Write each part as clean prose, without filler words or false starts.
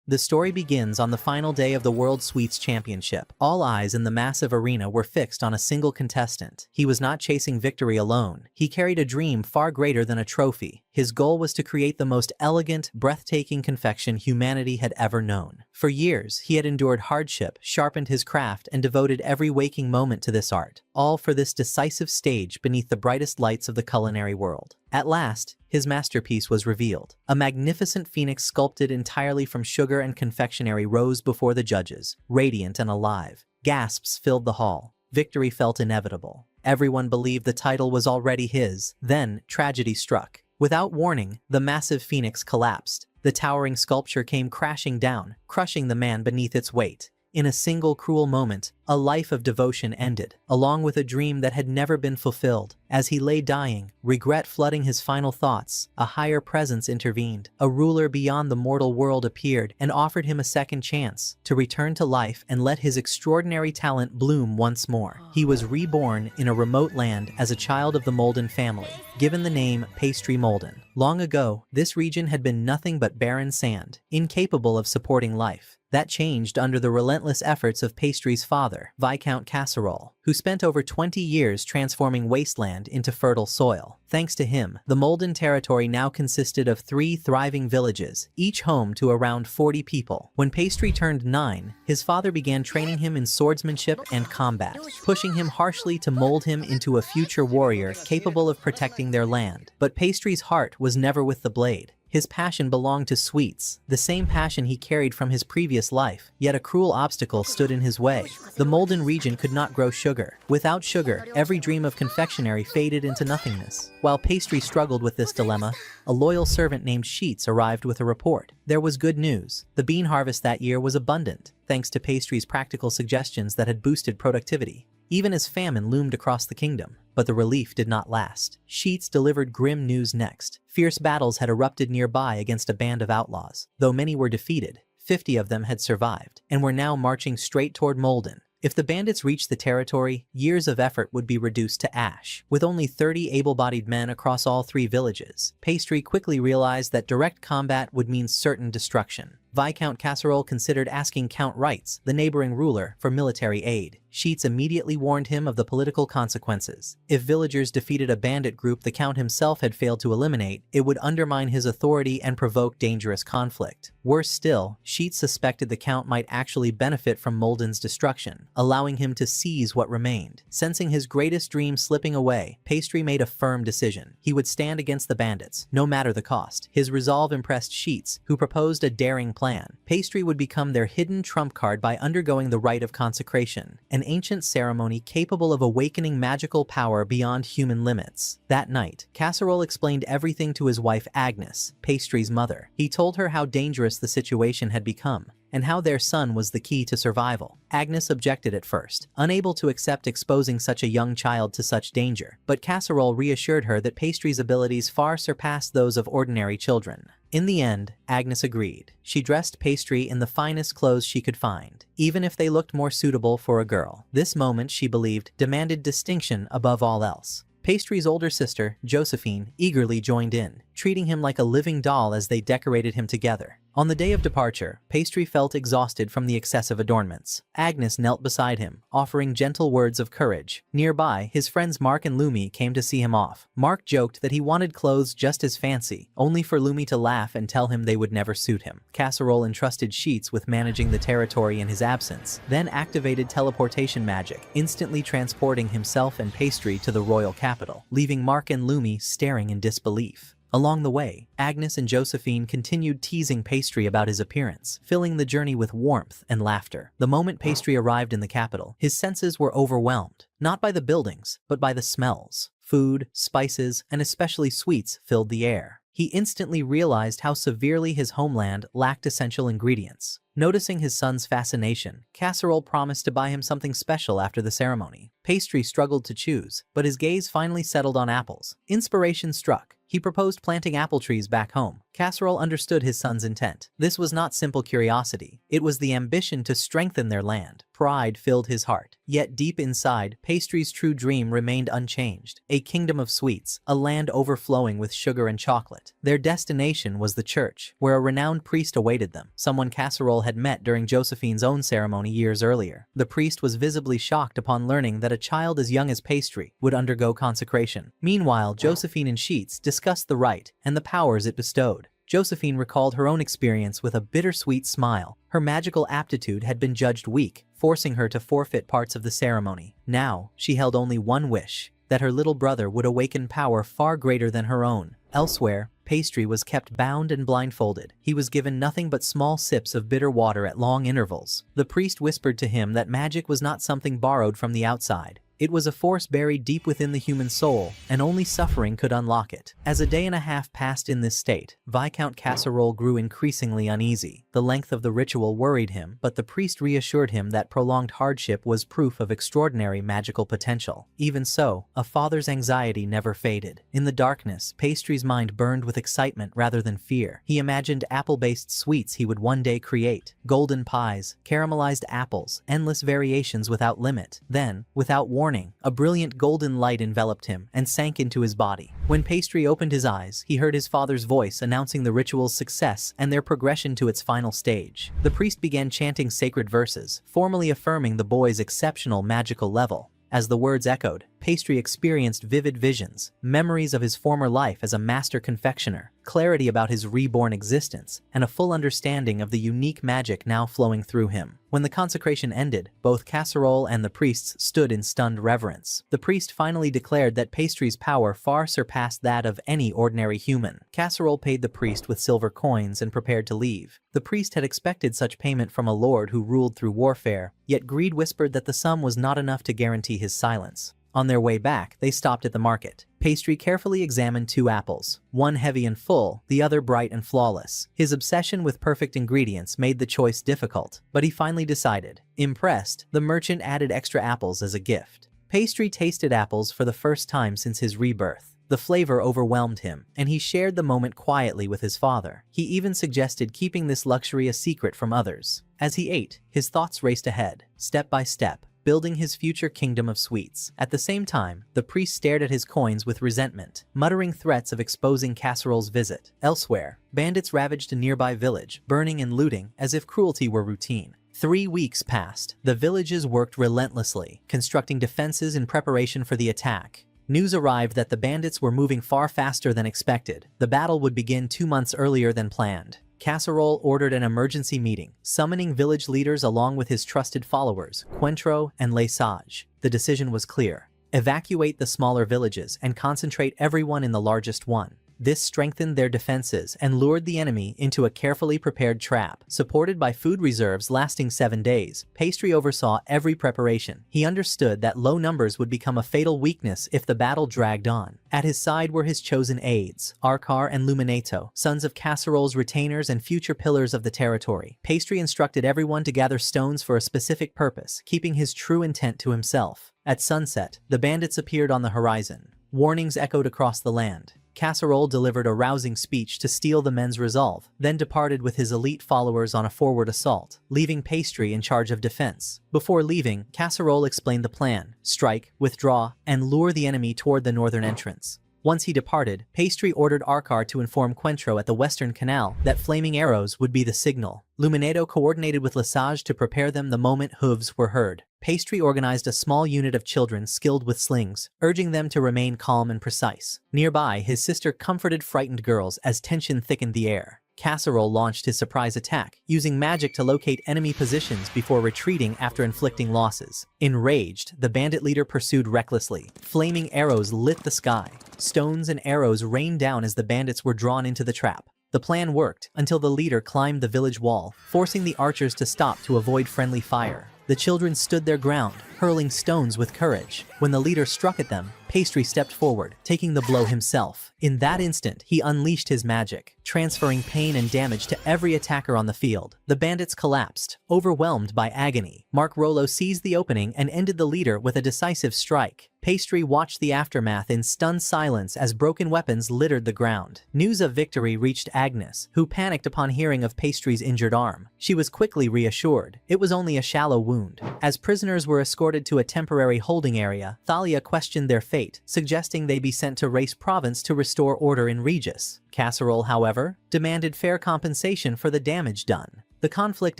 The story begins on the final day of the World Sweets Championship. All eyes in the massive arena were fixed on a single contestant. He was not chasing victory alone. He carried a dream far greater than a trophy. His goal was to create the most elegant, breathtaking confection humanity had ever known. For years, he had endured hardship, sharpened his craft, and devoted every waking moment to this art, all for this decisive stage beneath the brightest lights of the culinary world. At last, his masterpiece was revealed. A magnificent phoenix sculpted entirely from sugar and confectionery rose before the judges, radiant and alive. Gasps filled the hall. Victory felt inevitable. Everyone believed the title was already his. Then, tragedy struck. Without warning, the massive phoenix collapsed. The towering sculpture came crashing down, crushing the man beneath its weight. In a single cruel moment, a life of devotion ended, along with a dream that had never been fulfilled. As he lay dying, regret flooding his final thoughts, a higher presence intervened. A ruler beyond the mortal world appeared and offered him a second chance to return to life and let his extraordinary talent bloom once more. He was reborn in a remote land as a child of the Molden family, given the name Pastry Molden. Long ago, this region had been nothing but barren sand, incapable of supporting life. That changed under the relentless efforts of Pastry's father, Viscount Casserole, who spent over 20 years transforming wasteland into fertile soil. Thanks to him, the Molden territory now consisted of 3 thriving villages, each home to around 40 people. When Pastry turned 9, his father began training him in swordsmanship and combat, pushing him harshly to mold him into a future warrior capable of protecting their land. But Pastry's heart was never with the blade. His passion belonged to sweets, the same passion he carried from his previous life, yet a cruel obstacle stood in his way. The Molden region could not grow sugar. Without sugar, every dream of confectionery faded into nothingness. While Pastry struggled with this dilemma, a loyal servant named Sheets arrived with a report. There was good news. The bean harvest that year was abundant, thanks to Pastry's practical suggestions that had boosted productivity. Even as famine loomed across the kingdom. But the relief did not last. Sheets delivered grim news next. Fierce battles had erupted nearby against a band of outlaws. Though many were defeated, 50 of them had survived, and were now marching straight toward Molden. If the bandits reached the territory, years of effort would be reduced to ash. With only 30 able-bodied men across all 3 villages, Pastry quickly realized that direct combat would mean certain destruction. Viscount Casserole considered asking Count Wrights, the neighboring ruler, for military aid. Sheets immediately warned him of the political consequences. If villagers defeated a bandit group the Count himself had failed to eliminate, it would undermine his authority and provoke dangerous conflict. Worse still, Sheets suspected the Count might actually benefit from Molden's destruction, allowing him to seize what remained. Sensing his greatest dream slipping away, Pastry made a firm decision. He would stand against the bandits, no matter the cost. His resolve impressed Sheets, who proposed a daring plan. Pastry would become their hidden trump card by undergoing the rite of consecration, an ancient ceremony capable of awakening magical power beyond human limits. That night, Casserole explained everything to his wife Agnes, Pastry's mother. He told her how dangerous the situation had become, and how their son was the key to survival. Agnes objected at first, unable to accept exposing such a young child to such danger, but Casserole reassured her that Pastry's abilities far surpassed those of ordinary children. In the end, Agnes agreed. She dressed Pastry in the finest clothes she could find, even if they looked more suitable for a girl. This moment, she believed, demanded distinction above all else. Pastry's older sister, Josephine, eagerly joined in, treating him like a living doll as they decorated him together. On the day of departure, Pastry felt exhausted from the excessive adornments. Agnes knelt beside him, offering gentle words of courage. Nearby, his friends Mark and Lumi came to see him off. Mark joked that he wanted clothes just as fancy, only for Lumi to laugh and tell him they would never suit him. Casserole entrusted Sheets with managing the territory in his absence, then activated teleportation magic, instantly transporting himself and Pastry to the royal capital, leaving Mark and Lumi staring in disbelief. Along the way, Agnes and Josephine continued teasing Pastry about his appearance, filling the journey with warmth and laughter. The moment Pastry arrived in the capital, his senses were overwhelmed, not by the buildings, but by the smells. Food, spices, and especially sweets filled the air. He instantly realized how severely his homeland lacked essential ingredients. Noticing his son's fascination, Casserole promised to buy him something special after the ceremony. Pastry struggled to choose, but his gaze finally settled on apples. Inspiration struck. He proposed planting apple trees back home, Casserole understood his son's intent. This was not simple curiosity. It was the ambition to strengthen their land. Pride filled his heart. Yet deep inside, Pastry's true dream remained unchanged. A kingdom of sweets, a land overflowing with sugar and chocolate. Their destination was the church, where a renowned priest awaited them, someone Casserole had met during Josephine's own ceremony years earlier. The priest was visibly shocked upon learning that a child as young as Pastry would undergo consecration. Meanwhile, Josephine and Sheets discussed the rite and the powers it bestowed. Josephine recalled her own experience with a bittersweet smile. Her magical aptitude had been judged weak, forcing her to forfeit parts of the ceremony. Now, she held only one wish, that her little brother would awaken power far greater than her own. Elsewhere, Pastry was kept bound and blindfolded. He was given nothing but small sips of bitter water at long intervals. The priest whispered to him that magic was not something borrowed from the outside. It was a force buried deep within the human soul, and only suffering could unlock it. As a day and a half passed in this state, Viscount Casserole grew increasingly uneasy. The length of the ritual worried him, but the priest reassured him that prolonged hardship was proof of extraordinary magical potential. Even so, a father's anxiety never faded. In the darkness, Pastry's mind burned with excitement rather than fear. He imagined apple-based sweets he would one day create. Golden pies, caramelized apples, endless variations without limit. Then, without warning, a brilliant golden light enveloped him and sank into his body. When Pastry opened his eyes, he heard his father's voice announcing the ritual's success and their progression to its final stage. The priest began chanting sacred verses, formally affirming the boy's exceptional magical level. As the words echoed, Pastry experienced vivid visions, memories of his former life as a master confectioner, clarity about his reborn existence, and a full understanding of the unique magic now flowing through him. When the consecration ended, both Casserole and the priests stood in stunned reverence. The priest finally declared that Pastry's power far surpassed that of any ordinary human. Casserole paid the priest with silver coins and prepared to leave. The priest had expected such payment from a lord who ruled through warfare, yet greed whispered that the sum was not enough to guarantee his silence. On their way back, they stopped at the market. Pastry carefully examined two apples, one heavy and full, the other bright and flawless. His obsession with perfect ingredients made the choice difficult, but he finally decided. Impressed, the merchant added extra apples as a gift. Pastry tasted apples for the first time since his rebirth. The flavor overwhelmed him, and he shared the moment quietly with his father. He even suggested keeping this luxury a secret from others. As he ate, his thoughts raced ahead, step by step, building his future kingdom of sweets. At the same time, the priest stared at his coins with resentment, muttering threats of exposing Casserole's visit. Elsewhere, bandits ravaged a nearby village, burning and looting as if cruelty were routine. 3 weeks passed. The villages worked relentlessly, constructing defenses in preparation for the attack. News arrived that the bandits were moving far faster than expected. The battle would begin 2 months earlier than planned. Casserole ordered an emergency meeting, summoning village leaders along with his trusted followers, Quentro and Les Sages. The decision was clear. Evacuate the smaller villages and concentrate everyone in the largest one. This strengthened their defenses and lured the enemy into a carefully prepared trap. Supported by food reserves lasting 7 days, Pastry oversaw every preparation. He understood that low numbers would become a fatal weakness if the battle dragged on. At his side were his chosen aides, Arcar and Luminato, sons of Casserole's retainers and future pillars of the territory. Pastry instructed everyone to gather stones for a specific purpose, keeping his true intent to himself. At sunset, the bandits appeared on the horizon. Warnings echoed across the land. Casserole delivered a rousing speech to steel the men's resolve, then departed with his elite followers on a forward assault, leaving Pastry in charge of defense. Before leaving, Casserole explained the plan: strike, withdraw, and lure the enemy toward the northern entrance. Once he departed, Pastry ordered Arcar to inform Quentro at the western canal that flaming arrows would be the signal. Luminato coordinated with Les Sages to prepare them the moment hooves were heard. Pastry organized a small unit of children skilled with slings, urging them to remain calm and precise. Nearby, his sister comforted frightened girls as tension thickened the air. Casserole launched his surprise attack, using magic to locate enemy positions before retreating after inflicting losses. Enraged, the bandit leader pursued recklessly. Flaming arrows lit the sky. Stones and arrows rained down as the bandits were drawn into the trap. The plan worked until the leader climbed the village wall, forcing the archers to stop to avoid friendly fire. The children stood their ground, hurling stones with courage. When the leader struck at them, Pastry stepped forward, taking the blow himself. In that instant, he unleashed his magic, transferring pain and damage to every attacker on the field. The bandits collapsed, overwhelmed by agony. Mark Rollo seized the opening and ended the leader with a decisive strike. Pastry watched the aftermath in stunned silence as broken weapons littered the ground. News of victory reached Agnes, who panicked upon hearing of Pastry's injured arm. She was quickly reassured. It was only a shallow wound. As prisoners were escorted to a temporary holding area, Thalia questioned their fate, suggesting they be sent to Race Province to restore order in Regis. Casserole, however, demanded fair compensation for the damage done. The conflict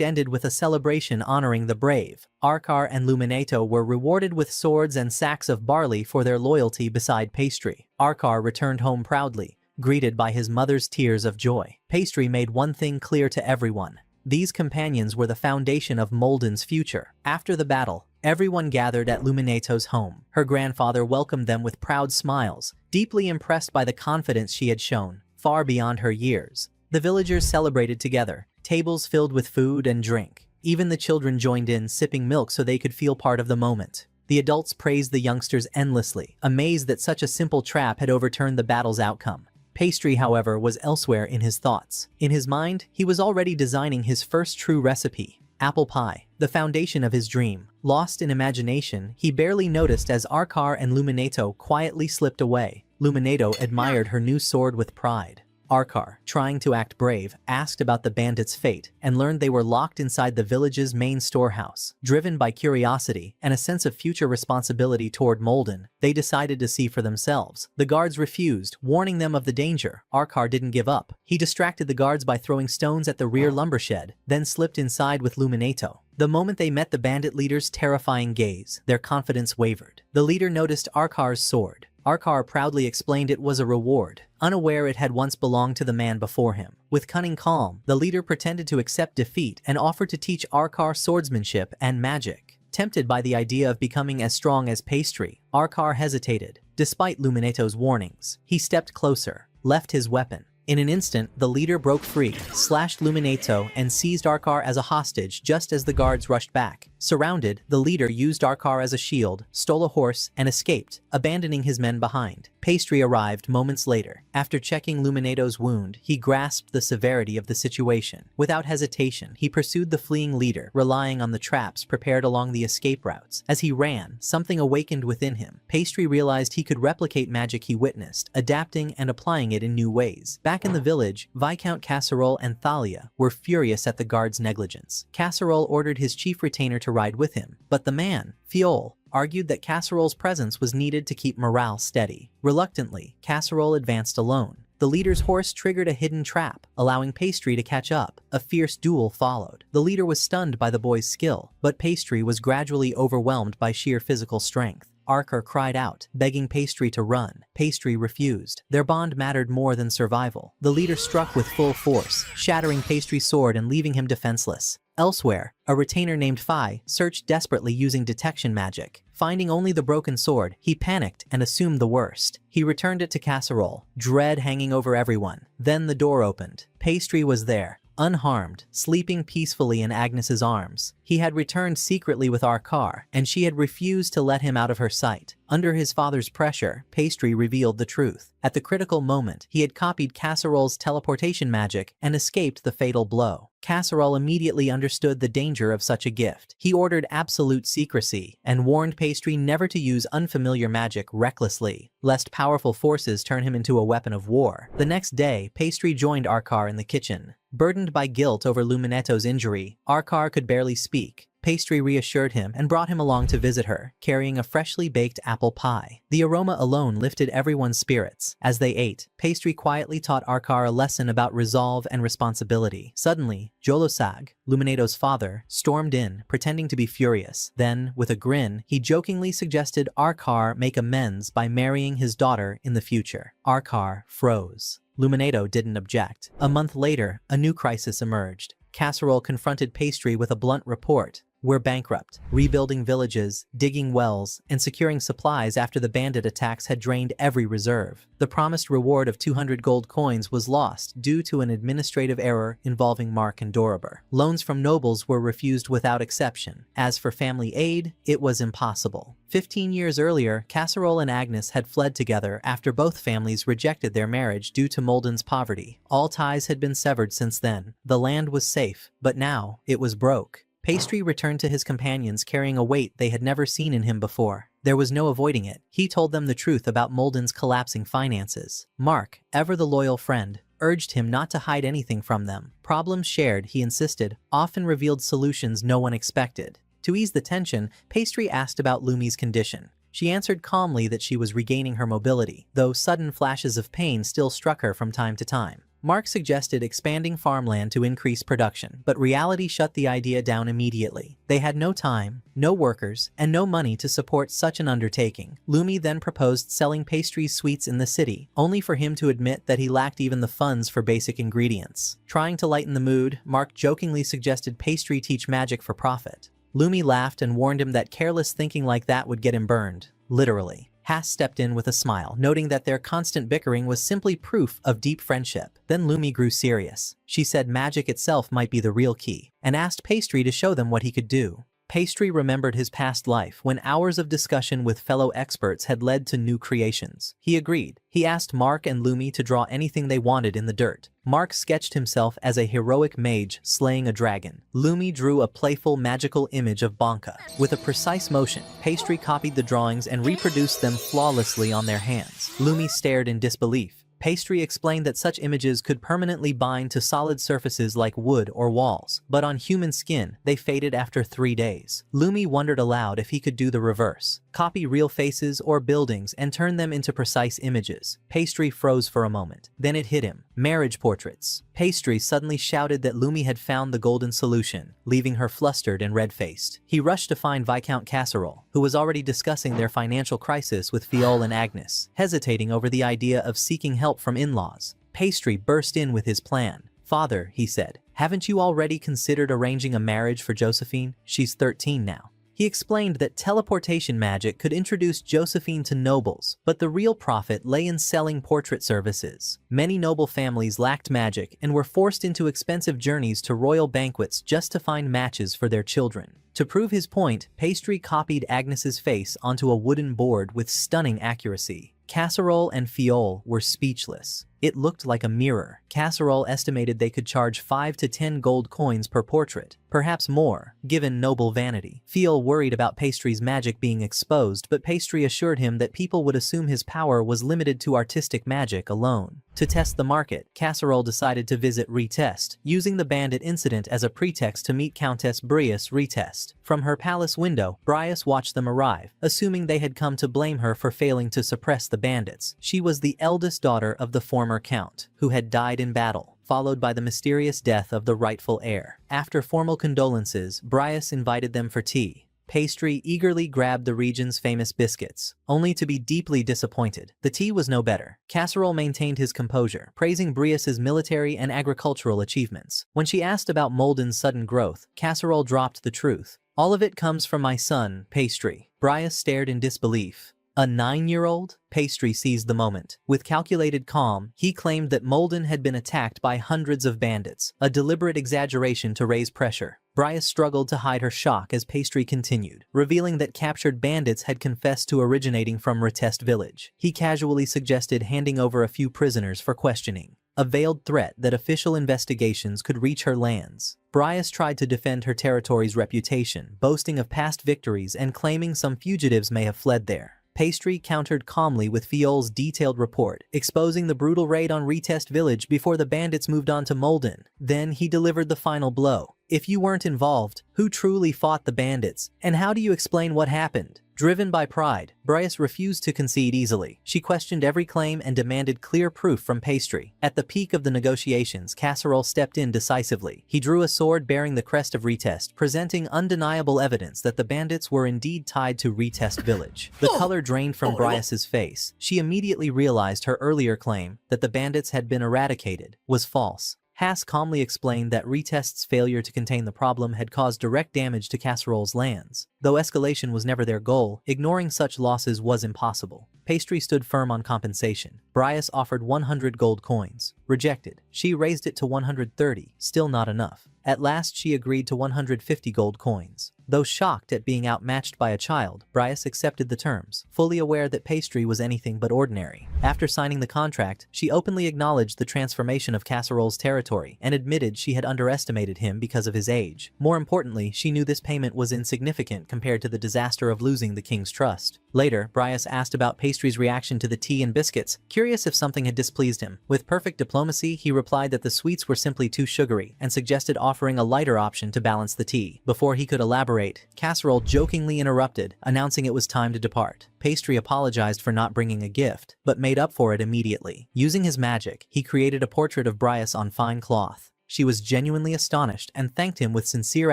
ended with a celebration honoring the brave. Arkar and Luminato were rewarded with swords and sacks of barley for their loyalty beside Pastry. Arkar returned home proudly, greeted by his mother's tears of joy. Pastry made one thing clear to everyone. These companions were the foundation of Molden's future. After the battle, everyone gathered at Luminato's home. Her grandfather welcomed them with proud smiles, deeply impressed by the confidence she had shown, far beyond her years. The villagers celebrated together, tables filled with food and drink. Even the children joined in, sipping milk so they could feel part of the moment. The adults praised the youngsters endlessly, amazed that such a simple trap had overturned the battle's outcome. Pastry, however, was elsewhere in his thoughts. In his mind, he was already designing his first true recipe, apple pie, the foundation of his dream. Lost in imagination, he barely noticed as Arkar and Luminato quietly slipped away. Luminato admired her new sword with pride. Arkar, trying to act brave, asked about the bandits' fate and learned they were locked inside the village's main storehouse. Driven by curiosity and a sense of future responsibility toward Molden, they decided to see for themselves. The guards refused, warning them of the danger. Arkar didn't give up. He distracted the guards by throwing stones at the rear lumber shed, then slipped inside with Luminato. The moment they met the bandit leader's terrifying gaze, their confidence wavered. The leader noticed Arkar's sword. Arkar proudly explained it was a reward, unaware it had once belonged to the man before him. With cunning calm, the leader pretended to accept defeat and offered to teach Arkar swordsmanship and magic. Tempted by the idea of becoming as strong as Pastry, Arkar hesitated. Despite Luminato's warnings, he stepped closer, left his weapon. In an instant, the leader broke free, slashed Luminato, and seized Arkar as a hostage just as the guards rushed back. Surrounded, the leader used Arkar as a shield, stole a horse, and escaped, abandoning his men behind. Pastry arrived moments later. After checking Luminato's wound, he grasped the severity of the situation. Without hesitation, he pursued the fleeing leader, relying on the traps prepared along the escape routes. As he ran, something awakened within him. Pastry realized he could replicate magic he witnessed, adapting and applying it in new ways. Back in the village, Viscount Casserole and Thalia were furious at the guard's negligence. Casserole ordered his chief retainer to ride with him, but the man, Fiole, argued that Casserole's presence was needed to keep morale steady. Reluctantly, Casserole advanced alone. The leader's horse triggered a hidden trap, allowing Pastry to catch up. A fierce duel followed. The leader was stunned by the boy's skill, but Pastry was gradually overwhelmed by sheer physical strength. Arkar cried out, begging Pastry to run. Pastry refused. Their bond mattered more than survival. The leader struck with full force, shattering Pastry's sword and leaving him defenseless. Elsewhere, a retainer named Phi searched desperately using detection magic. Finding only the broken sword, he panicked and assumed the worst. He returned it to Casserole, dread hanging over everyone. Then the door opened. Pastry was there, unharmed, sleeping peacefully in Agnes's arms. He had returned secretly with Arkar, and she had refused to let him out of her sight. Under his father's pressure, Pastry revealed the truth. At the critical moment, he had copied Casserole's teleportation magic and escaped the fatal blow. Casserole immediately understood the danger of such a gift. He ordered absolute secrecy and warned Pastry never to use unfamiliar magic recklessly, lest powerful forces turn him into a weapon of war. The next day, Pastry joined Arkar in the kitchen. Burdened by guilt over Luminato's injury, Arkar could barely speak. Pastry reassured him and brought him along to visit her, carrying a freshly baked apple pie. The aroma alone lifted everyone's spirits. As they ate, Pastry quietly taught Arkar a lesson about resolve and responsibility. Suddenly, Jolosag, Luminato's father, stormed in, pretending to be furious. Then, with a grin, he jokingly suggested Arkar make amends by marrying his daughter in the future. Arkar froze. Luminato didn't object. A month later, a new crisis emerged. Casserole confronted Pastry with a blunt report. "We're bankrupt, rebuilding villages, digging wells, and securing supplies after the bandit attacks had drained every reserve. The promised reward of 200 gold coins was lost due to an administrative error involving Mark and Dorabur. Loans from nobles were refused without exception. As for family aid, it was impossible." 15 years earlier, Casserole and Agnes had fled together after both families rejected their marriage due to Molden's poverty. All ties had been severed since then. The land was safe, but now it was broke. Pastry returned to his companions carrying a weight they had never seen in him before. There was no avoiding it. He told them the truth about Molden's collapsing finances. Mark, ever the loyal friend, urged him not to hide anything from them. Problems shared, he insisted, often revealed solutions no one expected. To ease the tension, Pastry asked about Lumi's condition. She answered calmly that she was regaining her mobility, though sudden flashes of pain still struck her from time to time. Mark suggested expanding farmland to increase production, but reality shut the idea down immediately. They had no time, no workers, and no money to support such an undertaking. Lumi then proposed selling Pastry's sweets in the city, only for him to admit that he lacked even the funds for basic ingredients. Trying to lighten the mood, Mark jokingly suggested Pastry teach magic for profit. Lumi laughed and warned him that careless thinking like that would get him burned. Literally. Hass stepped in with a smile, noting that their constant bickering was simply proof of deep friendship. Then Lumi grew serious. She said magic itself might be the real key, and asked Pastry to show them what he could do. Pastry remembered his past life when hours of discussion with fellow experts had led to new creations. He agreed. He asked Mark and Lumi to draw anything they wanted in the dirt. Mark sketched himself as a heroic mage slaying a dragon. Lumi drew a playful magical image of Bonka. With a precise motion, Pastry copied the drawings and reproduced them flawlessly on their hands. Lumi stared in disbelief. Pastry explained that such images could permanently bind to solid surfaces like wood or walls, but on human skin, they faded after 3 days. Lumi wondered aloud if he could do the reverse. Copy real faces or buildings and turn them into precise images. Pastry froze for a moment. Then it hit him. Marriage portraits. Pastry suddenly shouted that Lumi had found the golden solution, leaving her flustered and red-faced. He rushed to find Viscount Casserole, who was already discussing their financial crisis with Fiole and Agnes, hesitating over the idea of seeking help from in-laws. Pastry burst in with his plan. "Father," he said, "haven't you already considered arranging a marriage for Josephine? She's 13 now." He explained that teleportation magic could introduce Josephine to nobles, but the real profit lay in selling portrait services. Many noble families lacked magic and were forced into expensive journeys to royal banquets just to find matches for their children. To prove his point, Pastry copied Agnes's face onto a wooden board with stunning accuracy. Casserole and Fiole were speechless. It looked like a mirror. Casserole estimated they could charge 5 to 10 gold coins per portrait, perhaps more, given noble vanity. Fiole worried about Pastry's magic being exposed, but Pastry assured him that people would assume his power was limited to artistic magic alone. To test the market, Casserole decided to visit Retest, using the bandit incident as a pretext to meet Countess Brias Retest. From her palace window, Brias watched them arrive, assuming they had come to blame her for failing to suppress the bandits. She was the eldest daughter of the former count, who had died in battle, followed by the mysterious death of the rightful heir. After formal condolences, Brias invited them for tea. Pastry eagerly grabbed the region's famous biscuits, only to be deeply disappointed. The tea was no better. Casserole maintained his composure, praising Brias's military and agricultural achievements. When she asked about Molden's sudden growth, Casserole dropped the truth. "All of it comes from my son, Pastry." Brias stared in disbelief. A 9-year-old? Pastry seized the moment. With calculated calm, he claimed that Molden had been attacked by hundreds of bandits, a deliberate exaggeration to raise pressure. Brias struggled to hide her shock as Pastry continued, revealing that captured bandits had confessed to originating from Retest village. He casually suggested handing over a few prisoners for questioning, a veiled threat that official investigations could reach her lands. Brias tried to defend her territory's reputation, boasting of past victories and claiming some fugitives may have fled there. Pastry countered calmly with Fiole's detailed report, exposing the brutal raid on Retest village before the bandits moved on to Molden. Then he delivered the final blow. "If you weren't involved, who truly fought the bandits? And how do you explain what happened?" Driven by pride, Brias refused to concede easily. She questioned every claim and demanded clear proof from Pastry. At the peak of the negotiations, Casserole stepped in decisively. He drew a sword bearing the crest of Retest, presenting undeniable evidence that the bandits were indeed tied to Retest village. The color drained from Brias's face. She immediately realized her earlier claim, that the bandits had been eradicated, was false. Haas calmly explained that retest's failure to contain the problem had caused direct damage to Casserole's lands. Though escalation was never their goal, ignoring such losses was impossible. Pastry stood firm on compensation. Brias offered 100 gold coins. Rejected. She raised it to 130, still not enough. At last she agreed to 150 gold coins. Though shocked at being outmatched by a child, Brias accepted the terms, fully aware that Pastry was anything but ordinary. After signing the contract, she openly acknowledged the transformation of Casserole's territory and admitted she had underestimated him because of his age. More importantly, she knew this payment was insignificant compared to the disaster of losing the king's trust. Later, Brias asked about Pastry's reaction to the tea and biscuits, curious if something had displeased him. With perfect diplomacy, he replied that the sweets were simply too sugary and suggested offering a lighter option to balance the tea. Before he could elaborate, Casserole jokingly interrupted, announcing it was time to depart. Pastry apologized for not bringing a gift, but made up for it immediately. Using his magic, he created a portrait of Brias on fine cloth. She was genuinely astonished and thanked him with sincere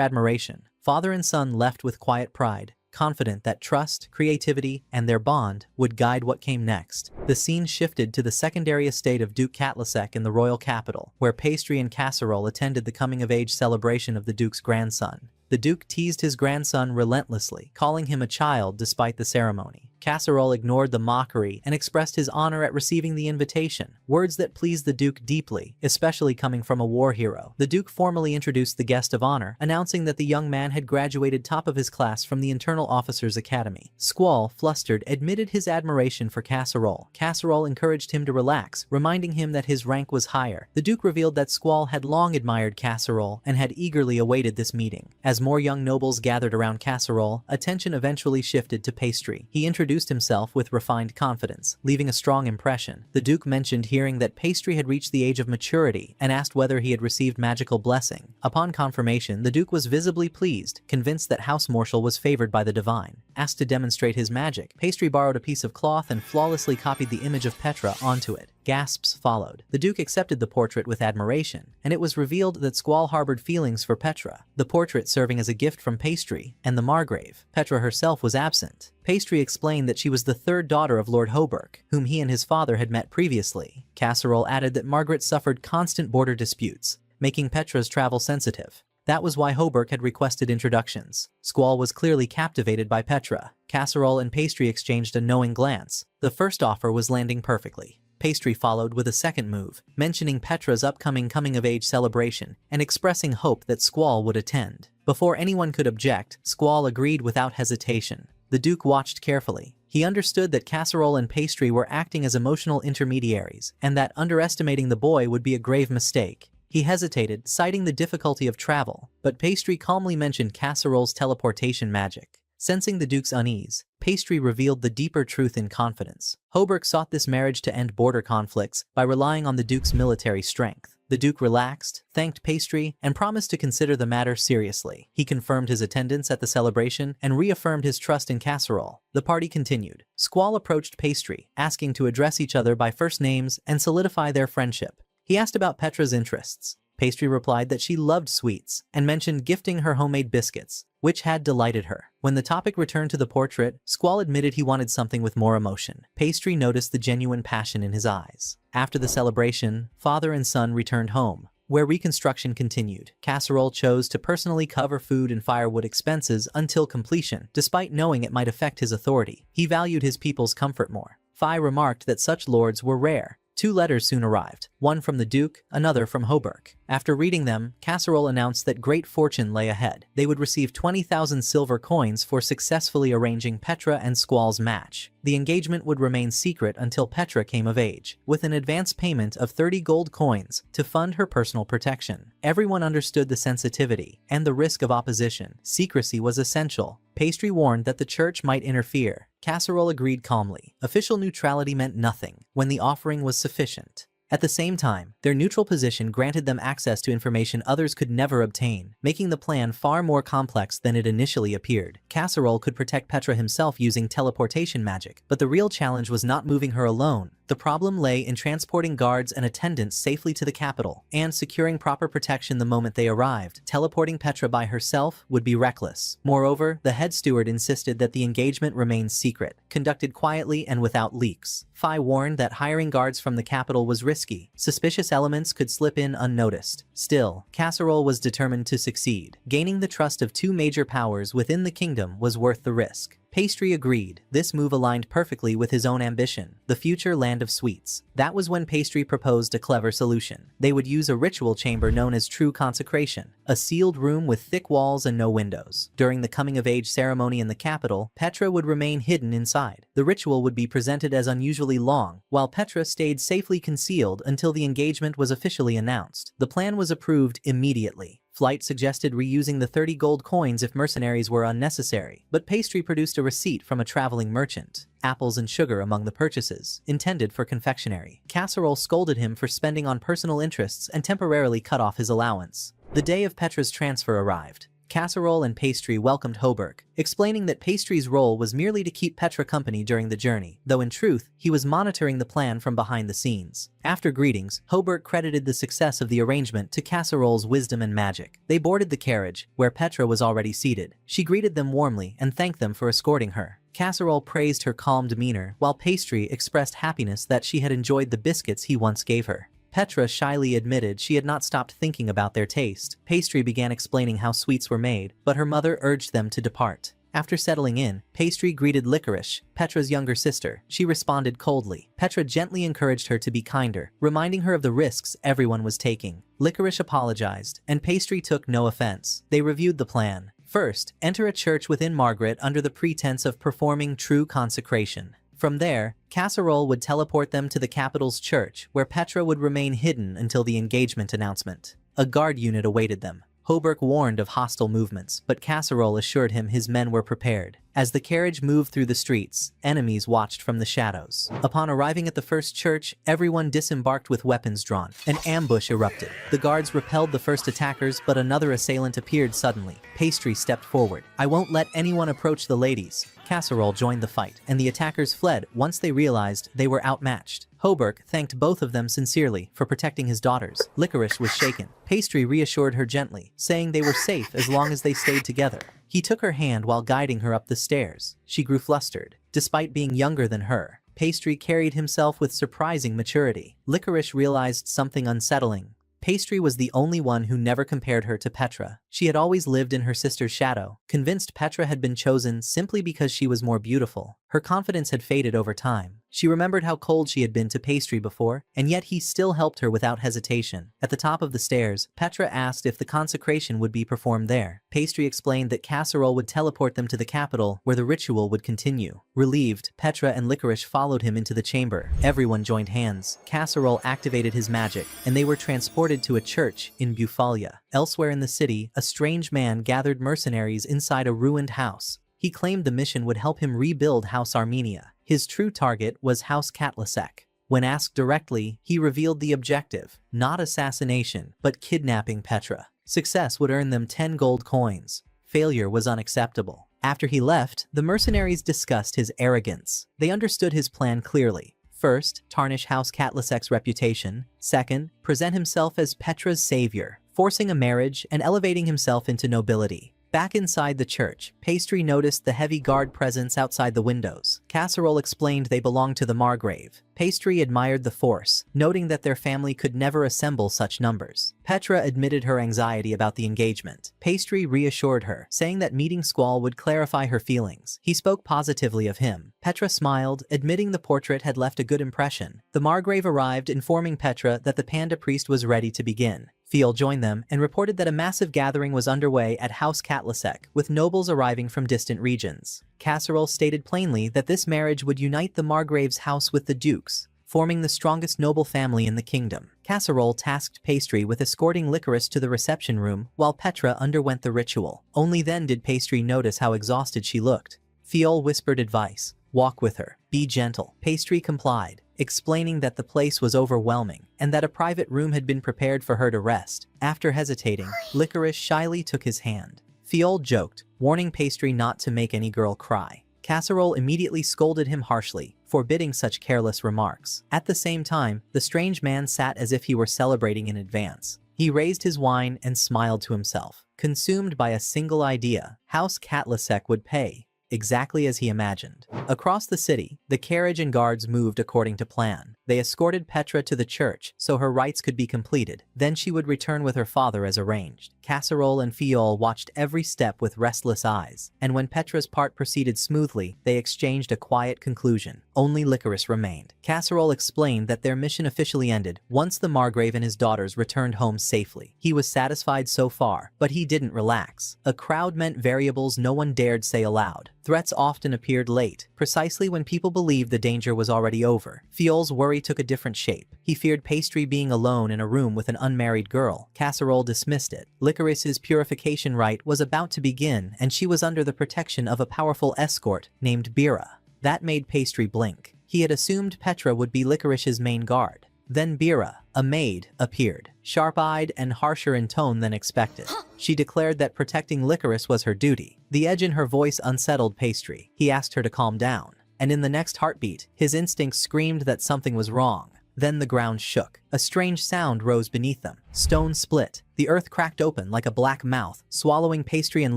admiration. Father and son left with quiet pride, confident that trust, creativity, and their bond would guide what came next. The scene shifted to the secondary estate of Duke Catlasek in the royal capital, where Pastry and Casserole attended the coming-of-age celebration of the Duke's grandson. The Duke teased his grandson relentlessly, calling him a child despite the ceremony. Casserole ignored the mockery and expressed his honor at receiving the invitation, words that pleased the Duke deeply, especially coming from a war hero. The Duke formally introduced the guest of honor, announcing that the young man had graduated top of his class from the Internal Officers Academy. Squall, flustered, admitted his admiration for Casserole. Casserole encouraged him to relax, reminding him that his rank was higher. The Duke revealed that Squall had long admired Casserole and had eagerly awaited this meeting. As more young nobles gathered around Casserole, attention eventually shifted to Pastry. He introduced himself with refined confidence, leaving a strong impression. The Duke mentioned hearing that Pastry had reached the age of maturity and asked whether he had received magical blessing. Upon confirmation, the Duke was visibly pleased, convinced that House Marshal was favored by the divine. Asked to demonstrate his magic, Pastry borrowed a piece of cloth and flawlessly copied the image of Petra onto it. Gasps followed. The Duke accepted the portrait with admiration, and it was revealed that Squall harbored feelings for Petra, the portrait serving as a gift from Pastry and the Margrave. Petra herself was absent. Pastry explained that she was the third daughter of Lord Hoberk, whom he and his father had met previously. Casserole added that Margaret suffered constant border disputes, making Petra's travel sensitive. That was why Hoberk had requested introductions. Squall was clearly captivated by Petra. Casserole and Pastry exchanged a knowing glance. The first offer was landing perfectly. Pastry followed with a second move, mentioning Petra's upcoming coming-of-age celebration and expressing hope that Squall would attend. Before anyone could object, Squall agreed without hesitation. The Duke watched carefully. He understood that Casserole and Pastry were acting as emotional intermediaries, and that underestimating the boy would be a grave mistake. He hesitated, citing the difficulty of travel, but Pastry calmly mentioned Casserole's teleportation magic. Sensing the Duke's unease, Pastry revealed the deeper truth in confidence. Hoberk sought this marriage to end border conflicts by relying on the Duke's military strength. The Duke relaxed, thanked Pastry, and promised to consider the matter seriously. He confirmed his attendance at the celebration and reaffirmed his trust in Casserole. The party continued. Squall approached Pastry, asking to address each other by first names and solidify their friendship. He asked about Petra's interests. Pastry replied that she loved sweets and mentioned gifting her homemade biscuits, which had delighted her. When the topic returned to the portrait, Squall admitted he wanted something with more emotion. Pastry noticed the genuine passion in his eyes. After the celebration, father and son returned home, where reconstruction continued. Casserole chose to personally cover food and firewood expenses until completion, despite knowing it might affect his authority. He valued his people's comfort more. Fi remarked that such lords were rare. 2 letters soon arrived, one from the Duke, another from Hoberk. After reading them, Casserole announced that great fortune lay ahead. They would receive 20,000 silver coins for successfully arranging Petra and Squall's match. The engagement would remain secret until Petra came of age, with an advance payment of 30 gold coins to fund her personal protection. Everyone understood the sensitivity and the risk of opposition. Secrecy was essential. Pastry warned that the church might interfere. Casserole agreed calmly. Official neutrality meant nothing when the offering was sufficient. At the same time, their neutral position granted them access to information others could never obtain, making the plan far more complex than it initially appeared. Casserole could protect Petra himself using teleportation magic, but the real challenge was not moving her alone, The problem lay in transporting guards and attendants safely to the capital, and securing proper protection the moment they arrived. Teleporting Petra by herself would be reckless. Moreover, the head steward insisted that the engagement remain secret, conducted quietly and without leaks. Fai warned that hiring guards from the capital was risky. Suspicious elements could slip in unnoticed. Still, Casserole was determined to succeed. Gaining the trust of two major powers within the kingdom was worth the risk. Pastry agreed. This move aligned perfectly with his own ambition, the future land of sweets. That was when Pastry proposed a clever solution. They would use a ritual chamber known as True Consecration, a sealed room with thick walls and no windows. During the coming-of-age ceremony in the capital, Petra would remain hidden inside. The ritual would be presented as unusually long, while Petra stayed safely concealed until the engagement was officially announced. The plan was approved immediately. Flight suggested reusing the 30 gold coins if mercenaries were unnecessary, but Pastry produced a receipt from a traveling merchant. Apples and sugar among the purchases, intended for confectionery. Casserole scolded him for spending on personal interests and temporarily cut off his allowance. The day of Petra's transfer arrived. Casserole and Pastry welcomed Hoberg, explaining that Pastry's role was merely to keep Petra company during the journey, though in truth, he was monitoring the plan from behind the scenes. After greetings, Hoberg credited the success of the arrangement to Casserole's wisdom and magic. They boarded the carriage, where Petra was already seated. She greeted them warmly and thanked them for escorting her. Casserole praised her calm demeanor, while Pastry expressed happiness that she had enjoyed the biscuits he once gave her. Petra shyly admitted she had not stopped thinking about their taste. Pastry began explaining how sweets were made, but her mother urged them to depart. After settling in, Pastry greeted Licorice, Petra's younger sister. She responded coldly. Petra gently encouraged her to be kinder, reminding her of the risks everyone was taking. Licorice apologized, and Pastry took no offense. They reviewed the plan. First, enter a church within Margaret under the pretense of performing true consecration. From there, Casserole would teleport them to the capital's church, where Petra would remain hidden until the engagement announcement. A guard unit awaited them. Hoberg warned of hostile movements, but Casserole assured him his men were prepared. As the carriage moved through the streets, enemies watched from the shadows. Upon arriving at the first church, everyone disembarked with weapons drawn. An ambush erupted. The guards repelled the first attackers, but another assailant appeared suddenly. Pastry stepped forward. "I won't let anyone approach the ladies." Casserole joined the fight, and the attackers fled once they realized they were outmatched. Hoberg thanked both of them sincerely for protecting his daughters. Licorice was shaken. Pastry reassured her gently, saying they were safe as long as they stayed together. He took her hand while guiding her up the stairs. She grew flustered. Despite being younger than her, Pastry carried himself with surprising maturity. Licorice realized something unsettling. Pastry was the only one who never compared her to Petra. She had always lived in her sister's shadow, convinced Petra had been chosen simply because she was more beautiful. Her confidence had faded over time. She remembered how cold she had been to Pastry before, and yet he still helped her without hesitation. At the top of the stairs, Petra asked if the consecration would be performed there. Pastry explained that Casserole would teleport them to the capital, where the ritual would continue. Relieved, Petra and Licorice followed him into the chamber. Everyone joined hands. Casserole activated his magic, and they were transported to a church in Bufalia. Elsewhere in the city, a strange man gathered mercenaries inside a ruined house. He claimed the mission would help him rebuild House Armenia. His true target was House Katlasek. When asked directly, he revealed the objective: not assassination, but kidnapping Petra. Success would earn them 10 gold coins. Failure was unacceptable. After he left, the mercenaries discussed his arrogance. They understood his plan clearly. First, tarnish House Katlasek's reputation. Second, present himself as Petra's savior, forcing a marriage and elevating himself into nobility. Back inside the church, Pastry noticed the heavy guard presence outside the windows. Casserole explained they belonged to the Margrave. Pastry admired the force, noting that their family could never assemble such numbers. Petra admitted her anxiety about the engagement. Pastry reassured her, saying that meeting Squall would clarify her feelings. He spoke positively of him. Petra smiled, admitting the portrait had left a good impression. The Margrave arrived, informing Petra that the panda priest was ready to begin. Fiel joined them and reported that a massive gathering was underway at House Katlasek, with nobles arriving from distant regions. Casserole stated plainly that this marriage would unite the Margrave's house with the Dukes, forming the strongest noble family in the kingdom. Casserole tasked Pastry with escorting Licorice to the reception room while Petra underwent the ritual. Only then did Pastry notice how exhausted she looked. Fiol whispered advice: "Walk with her. Be gentle." Pastry complied, explaining that the place was overwhelming and that a private room had been prepared for her to rest. After hesitating, Licorice shyly took his hand. Fiol joked, warning Pastry not to make any girl cry. Casserole immediately scolded him harshly, forbidding such careless remarks. At the same time, the strange man sat as if he were celebrating in advance. He raised his wine and smiled to himself, consumed by a single idea. House Catlasek would pay, exactly as he imagined. Across the city, the carriage and guards moved according to plan. They escorted Petra to the church so her rites could be completed. Then she would return with her father as arranged. Casserole and Fiol watched every step with restless eyes, and when Petra's part proceeded smoothly, they exchanged a quiet conclusion. Only Licorice remained. Casserole explained that their mission officially ended once the Margrave and his daughters returned home safely. He was satisfied so far, but he didn't relax. A crowd meant variables no one dared say aloud. Threats often appeared late, precisely when people believed the danger was already over. Fiol's worry took a different shape. He feared Pastry being alone in a room with an unmarried girl. Casserole dismissed it. Licorice's purification rite was about to begin, and she was under the protection of a powerful escort named Bira. That made Pastry blink. He had assumed Petra would be Licorice's main guard. Then Bira, a maid, appeared, sharp-eyed and harsher in tone than expected. She declared that protecting Licorice was her duty. The edge in her voice unsettled Pastry. He asked her to calm down, and in the next heartbeat, his instincts screamed that something was wrong. Then the ground shook. A strange sound rose beneath them. Stone split. The earth cracked open like a black mouth, swallowing Pastry and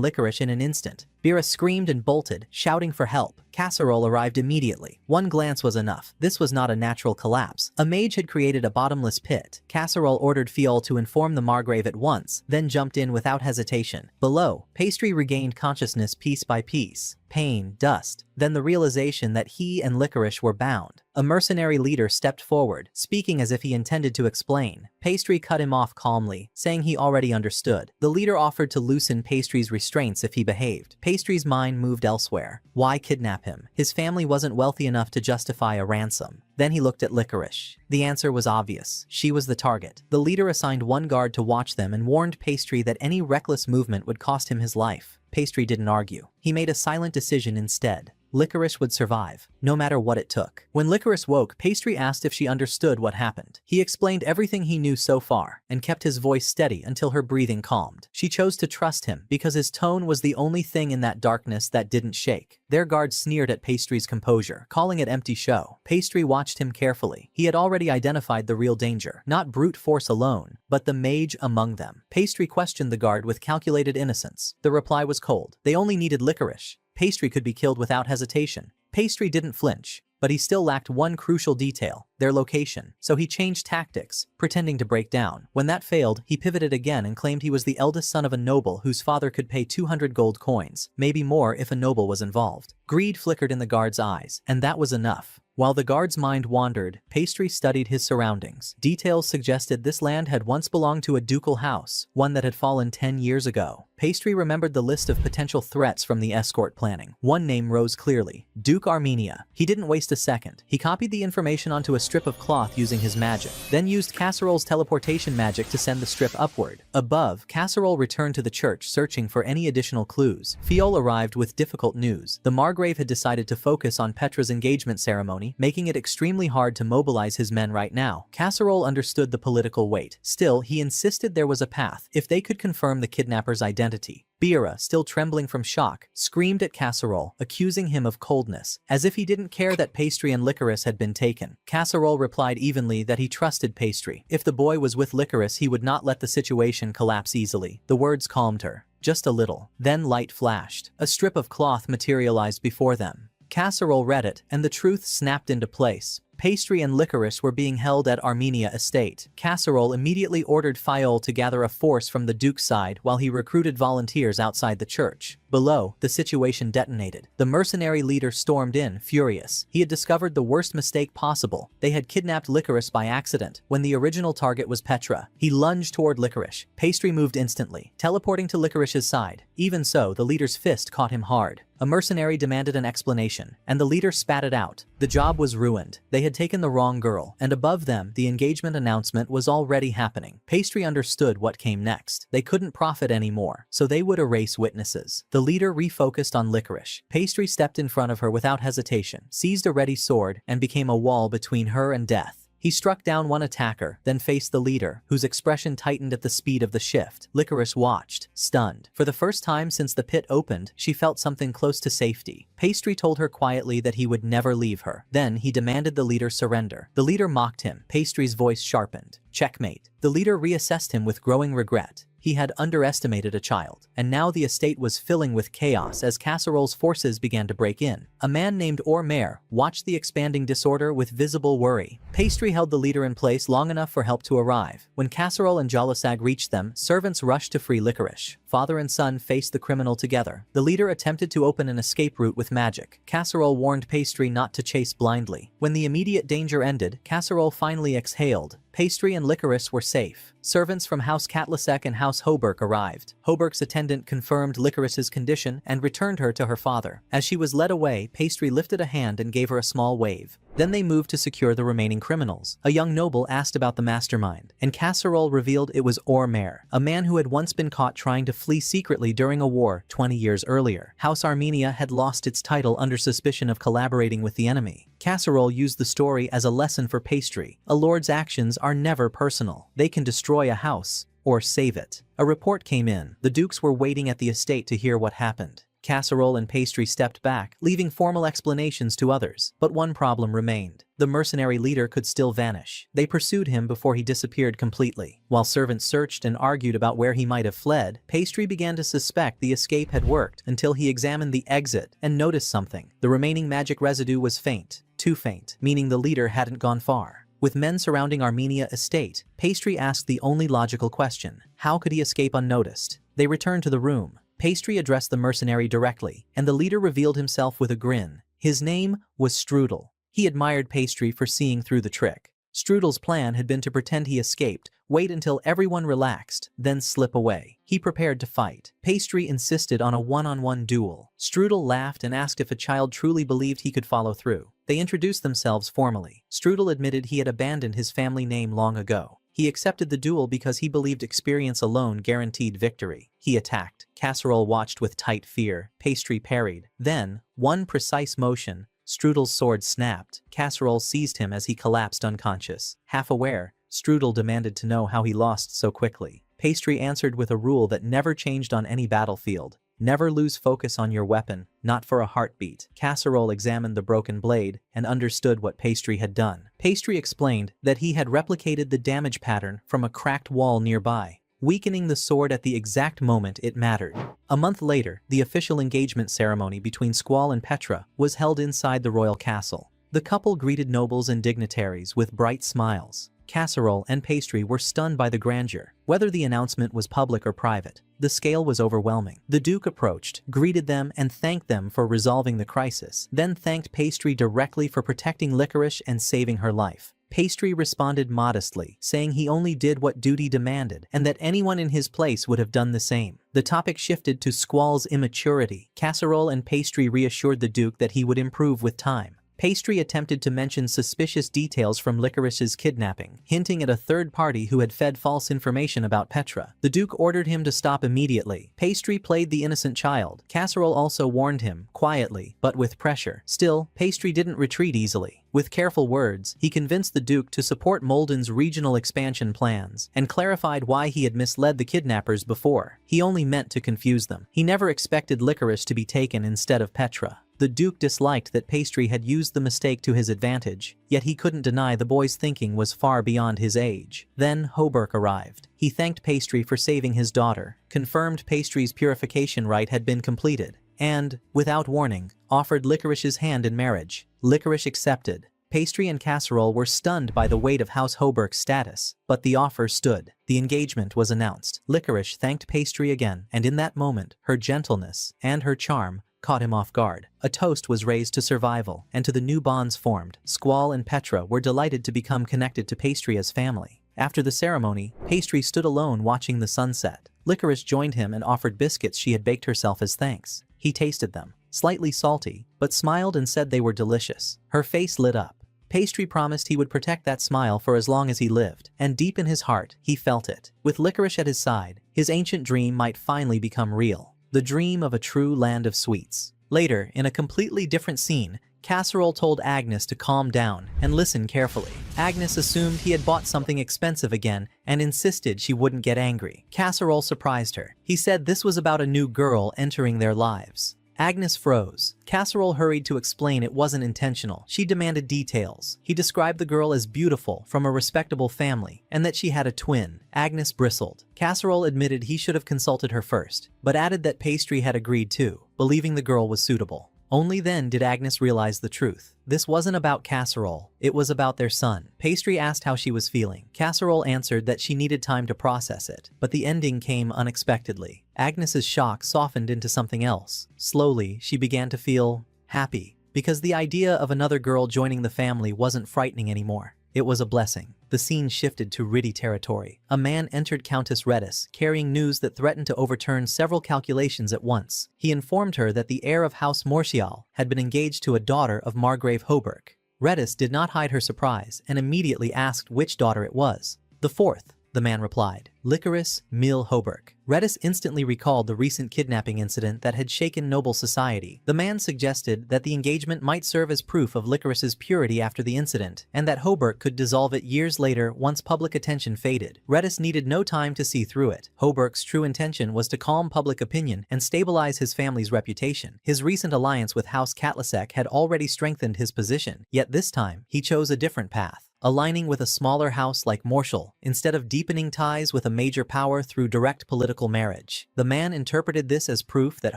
Licorice in an instant. Bira screamed and bolted, shouting for help. Casserole arrived immediately. One glance was enough. This was not a natural collapse. A mage had created a bottomless pit. Casserole ordered Fiol to inform the Margrave at once, then jumped in without hesitation. Below, Pastry regained consciousness piece by piece. Pain, dust, then the realization that he and Licorice were bound. A mercenary leader stepped forward, speaking as if he intended to explain. Pastry cut him off calmly, saying he already understood. The leader offered to loosen Pastry's restraints if he behaved. Pastry's mind moved elsewhere. Why kidnap him? His family wasn't wealthy enough to justify a ransom. Then he looked at Licorice. The answer was obvious. She was the target. The leader assigned one guard to watch them and warned Pastry that any reckless movement would cost him his life. Pastry didn't argue. He made a silent decision instead. Licorice would survive, no matter what it took. When Licorice woke, Pastry asked if she understood what happened. He explained everything he knew so far, and kept his voice steady until her breathing calmed. She chose to trust him, because his tone was the only thing in that darkness that didn't shake. Their guard sneered at Pastry's composure, calling it empty show. Pastry watched him carefully. He had already identified the real danger, not brute force alone, but the mage among them. Pastry questioned the guard with calculated innocence. The reply was cold. They only needed Licorice. Pastry could be killed without hesitation. Pastry didn't flinch, but he still lacked one crucial detail, their location. So he changed tactics, pretending to break down. When that failed, he pivoted again and claimed he was the eldest son of a noble whose father could pay 200 gold coins, maybe more if a noble was involved. Greed flickered in the guard's eyes, and that was enough. While the guard's mind wandered, Pastry studied his surroundings. Details suggested this land had once belonged to a ducal house, one that had fallen 10 years ago. Pastry remembered the list of potential threats from the escort planning. One name rose clearly: Duke Armenia. He didn't waste a second. He copied the information onto a strip of cloth using his magic, then used Casserole's teleportation magic to send the strip upward. Above, Casserole returned to the church searching for any additional clues. Fiol arrived with difficult news. The Margrave had decided to focus on Petra's engagement ceremony, making it extremely hard to mobilize his men right now. Casserole understood the political weight. Still, he insisted there was a path, if they could confirm the kidnapper's identity. Bira, still trembling from shock, screamed at Casserole, accusing him of coldness, as if he didn't care that Pastry and Licorice had been taken. Casserole replied evenly that he trusted Pastry. If the boy was with Licorice, he would not let the situation collapse easily. The words calmed her. Just a little. Then light flashed. A strip of cloth materialized before them. Casserole read it, and the truth snapped into place. Pastry and Licorice were being held at Armenia Estate. Casserole immediately ordered Fiol to gather a force from the Duke's side while he recruited volunteers outside the church. Below, the situation detonated. The mercenary leader stormed in, furious. He had discovered the worst mistake possible. They had kidnapped Licorice by accident, when the original target was Petra. He lunged toward Licorice. Pastry moved instantly, teleporting to Licorice's side. Even so, the leader's fist caught him hard. A mercenary demanded an explanation, and the leader spat it out. The job was ruined. They had taken the wrong girl, and above them, the engagement announcement was already happening. Pastry understood what came next. They couldn't profit anymore, so they would erase witnesses. The leader refocused on Licorice. Pastry stepped in front of her without hesitation, seized a ready sword, and became a wall between her and death. He struck down one attacker, then faced the leader, whose expression tightened at the speed of the shift. Licorice watched, stunned. For the first time since the pit opened, she felt something close to safety. Pastry told her quietly that he would never leave her. Then he demanded the leader surrender. The leader mocked him. Pastry's voice sharpened. Checkmate. The leader reassessed him with growing regret. He had underestimated a child, and now the estate was filling with chaos as Casserole's forces began to break in. A man named Ormer watched the expanding disorder with visible worry. Pastry held the leader in place long enough for help to arrive. When Casserole and Jolisag reached them, servants rushed to free Licorice. Father and son faced the criminal together. The leader attempted to open an escape route with magic. Casserole warned Pastry not to chase blindly. When the immediate danger ended, Casserole finally exhaled. Pastry and Licorice were safe. Servants from House Catlasek and House Hoberk arrived. Hoberk's attendant confirmed Licorice's condition and returned her to her father. As she was led away, Pastry lifted a hand and gave her a small wave. Then they moved to secure the remaining criminals. A young noble asked about the mastermind, and Casserole revealed it was Ormer, a man who had once been caught trying to flee secretly during a war 20 years earlier. House Armenia had lost its title under suspicion of collaborating with the enemy. Casserole used the story as a lesson for Pastry. A lord's actions are never personal. They can destroy a house or save it. A report came in. The dukes were waiting at the estate to hear what happened. Casserole and Pastry stepped back, leaving formal explanations to others. But one problem remained. The mercenary leader could still vanish. They pursued him before he disappeared completely. While servants searched and argued about where he might have fled, Pastry began to suspect the escape had worked until he examined the exit and noticed something. The remaining magic residue was faint. Too faint, meaning the leader hadn't gone far. With men surrounding Armenia estate, Pastry asked the only logical question. How could he escape unnoticed? They returned to the room. Pastry addressed the mercenary directly, and the leader revealed himself with a grin. His name was Strudel. He admired Pastry for seeing through the trick. Strudel's plan had been to pretend he escaped, wait until everyone relaxed, then slip away. He prepared to fight. Pastry insisted on a one-on-one duel. Strudel laughed and asked if a child truly believed he could follow through. They introduced themselves formally. Strudel admitted he had abandoned his family name long ago. He accepted the duel because he believed experience alone guaranteed victory. He attacked. Casserole watched with tight fear. Pastry parried. Then, one precise motion, Strudel's sword snapped. Casserole seized him as he collapsed unconscious. Half aware, Strudel demanded to know how he lost so quickly. Pastry answered with a rule that never changed on any battlefield. Never lose focus on your weapon, not for a heartbeat. Casserole examined the broken blade and understood what Pastry had done. Pastry explained that he had replicated the damage pattern from a cracked wall nearby, weakening the sword at the exact moment it mattered. A month later, the official engagement ceremony between Squall and Petra was held inside the royal castle. The couple greeted nobles and dignitaries with bright smiles. Casserole and Pastry were stunned by the grandeur. Whether the announcement was public or private, the scale was overwhelming. The Duke approached, greeted them, and thanked them for resolving the crisis, then thanked Pastry directly for protecting Licorice and saving her life. Pastry responded modestly, saying he only did what duty demanded, and that anyone in his place would have done the same. The topic shifted to Squall's immaturity. Casserole and Pastry reassured the Duke that he would improve with time. Pastry attempted to mention suspicious details from Licorice's kidnapping, hinting at a third party who had fed false information about Petra. The Duke ordered him to stop immediately. Pastry played the innocent child. Casserole also warned him, quietly, but with pressure. Still, Pastry didn't retreat easily. With careful words, he convinced the Duke to support Molden's regional expansion plans, and clarified why he had misled the kidnappers before. He only meant to confuse them. He never expected Licorice to be taken instead of Petra. The Duke disliked that Pastry had used the mistake to his advantage, yet he couldn't deny the boy's thinking was far beyond his age. Then Hoberk arrived. He thanked Pastry for saving his daughter, confirmed Pastry's purification rite had been completed, and, without warning, offered Licorice's hand in marriage. Licorice accepted. Pastry and Casserole were stunned by the weight of House Hoberk's status, but the offer stood. The engagement was announced. Licorice thanked Pastry again, and in that moment, her gentleness and her charm caught him off guard. A toast was raised to survival and to the new bonds formed. Squall and Petra were delighted to become connected to Pastry as family. After the ceremony, Pastry stood alone watching the sunset. Licorice joined him and offered biscuits she had baked herself as thanks. He tasted them, slightly salty, but smiled and said they were delicious. Her face lit up. Pastry promised he would protect that smile for as long as he lived, and deep in his heart, he felt it. With Licorice at his side, his ancient dream might finally become real. The dream of a true land of sweets. Later, in a completely different scene, Casserole told Agnes to calm down and listen carefully. Agnes assumed he had bought something expensive again and insisted she wouldn't get angry. Casserole surprised her. He said this was about a new girl entering their lives. Agnes froze. Casserole hurried to explain it wasn't intentional. She demanded details. He described the girl as beautiful, from a respectable family, and that she had a twin. Agnes bristled. Casserole admitted he should have consulted her first, but added that Pastry had agreed too, believing the girl was suitable. Only then did Agnes realize the truth. This wasn't about Casserole, it was about their son. Pastry asked how she was feeling. Casserole answered that she needed time to process it, but the ending came unexpectedly. Agnes's shock softened into something else. Slowly, she began to feel happy, because the idea of another girl joining the family wasn't frightening anymore. It was a blessing. The scene shifted to Riddy territory. A man entered Countess Redis, carrying news that threatened to overturn several calculations at once. He informed her that the heir of House Mortial had been engaged to a daughter of Margrave Hoberk. Redis did not hide her surprise and immediately asked which daughter it was. The fourth, the man replied. Licorice Mille Hoberk. Redis instantly recalled the recent kidnapping incident that had shaken noble society. The man suggested that the engagement might serve as proof of Licorice's purity after the incident, and that Hoberk could dissolve it years later once public attention faded. Redis needed no time to see through it. Hoberk's true intention was to calm public opinion and stabilize his family's reputation. His recent alliance with House Katlasek had already strengthened his position, yet this time, he chose a different path. Aligning with a smaller house like Mortial, instead of deepening ties with a major power through direct political marriage. The man interpreted this as proof that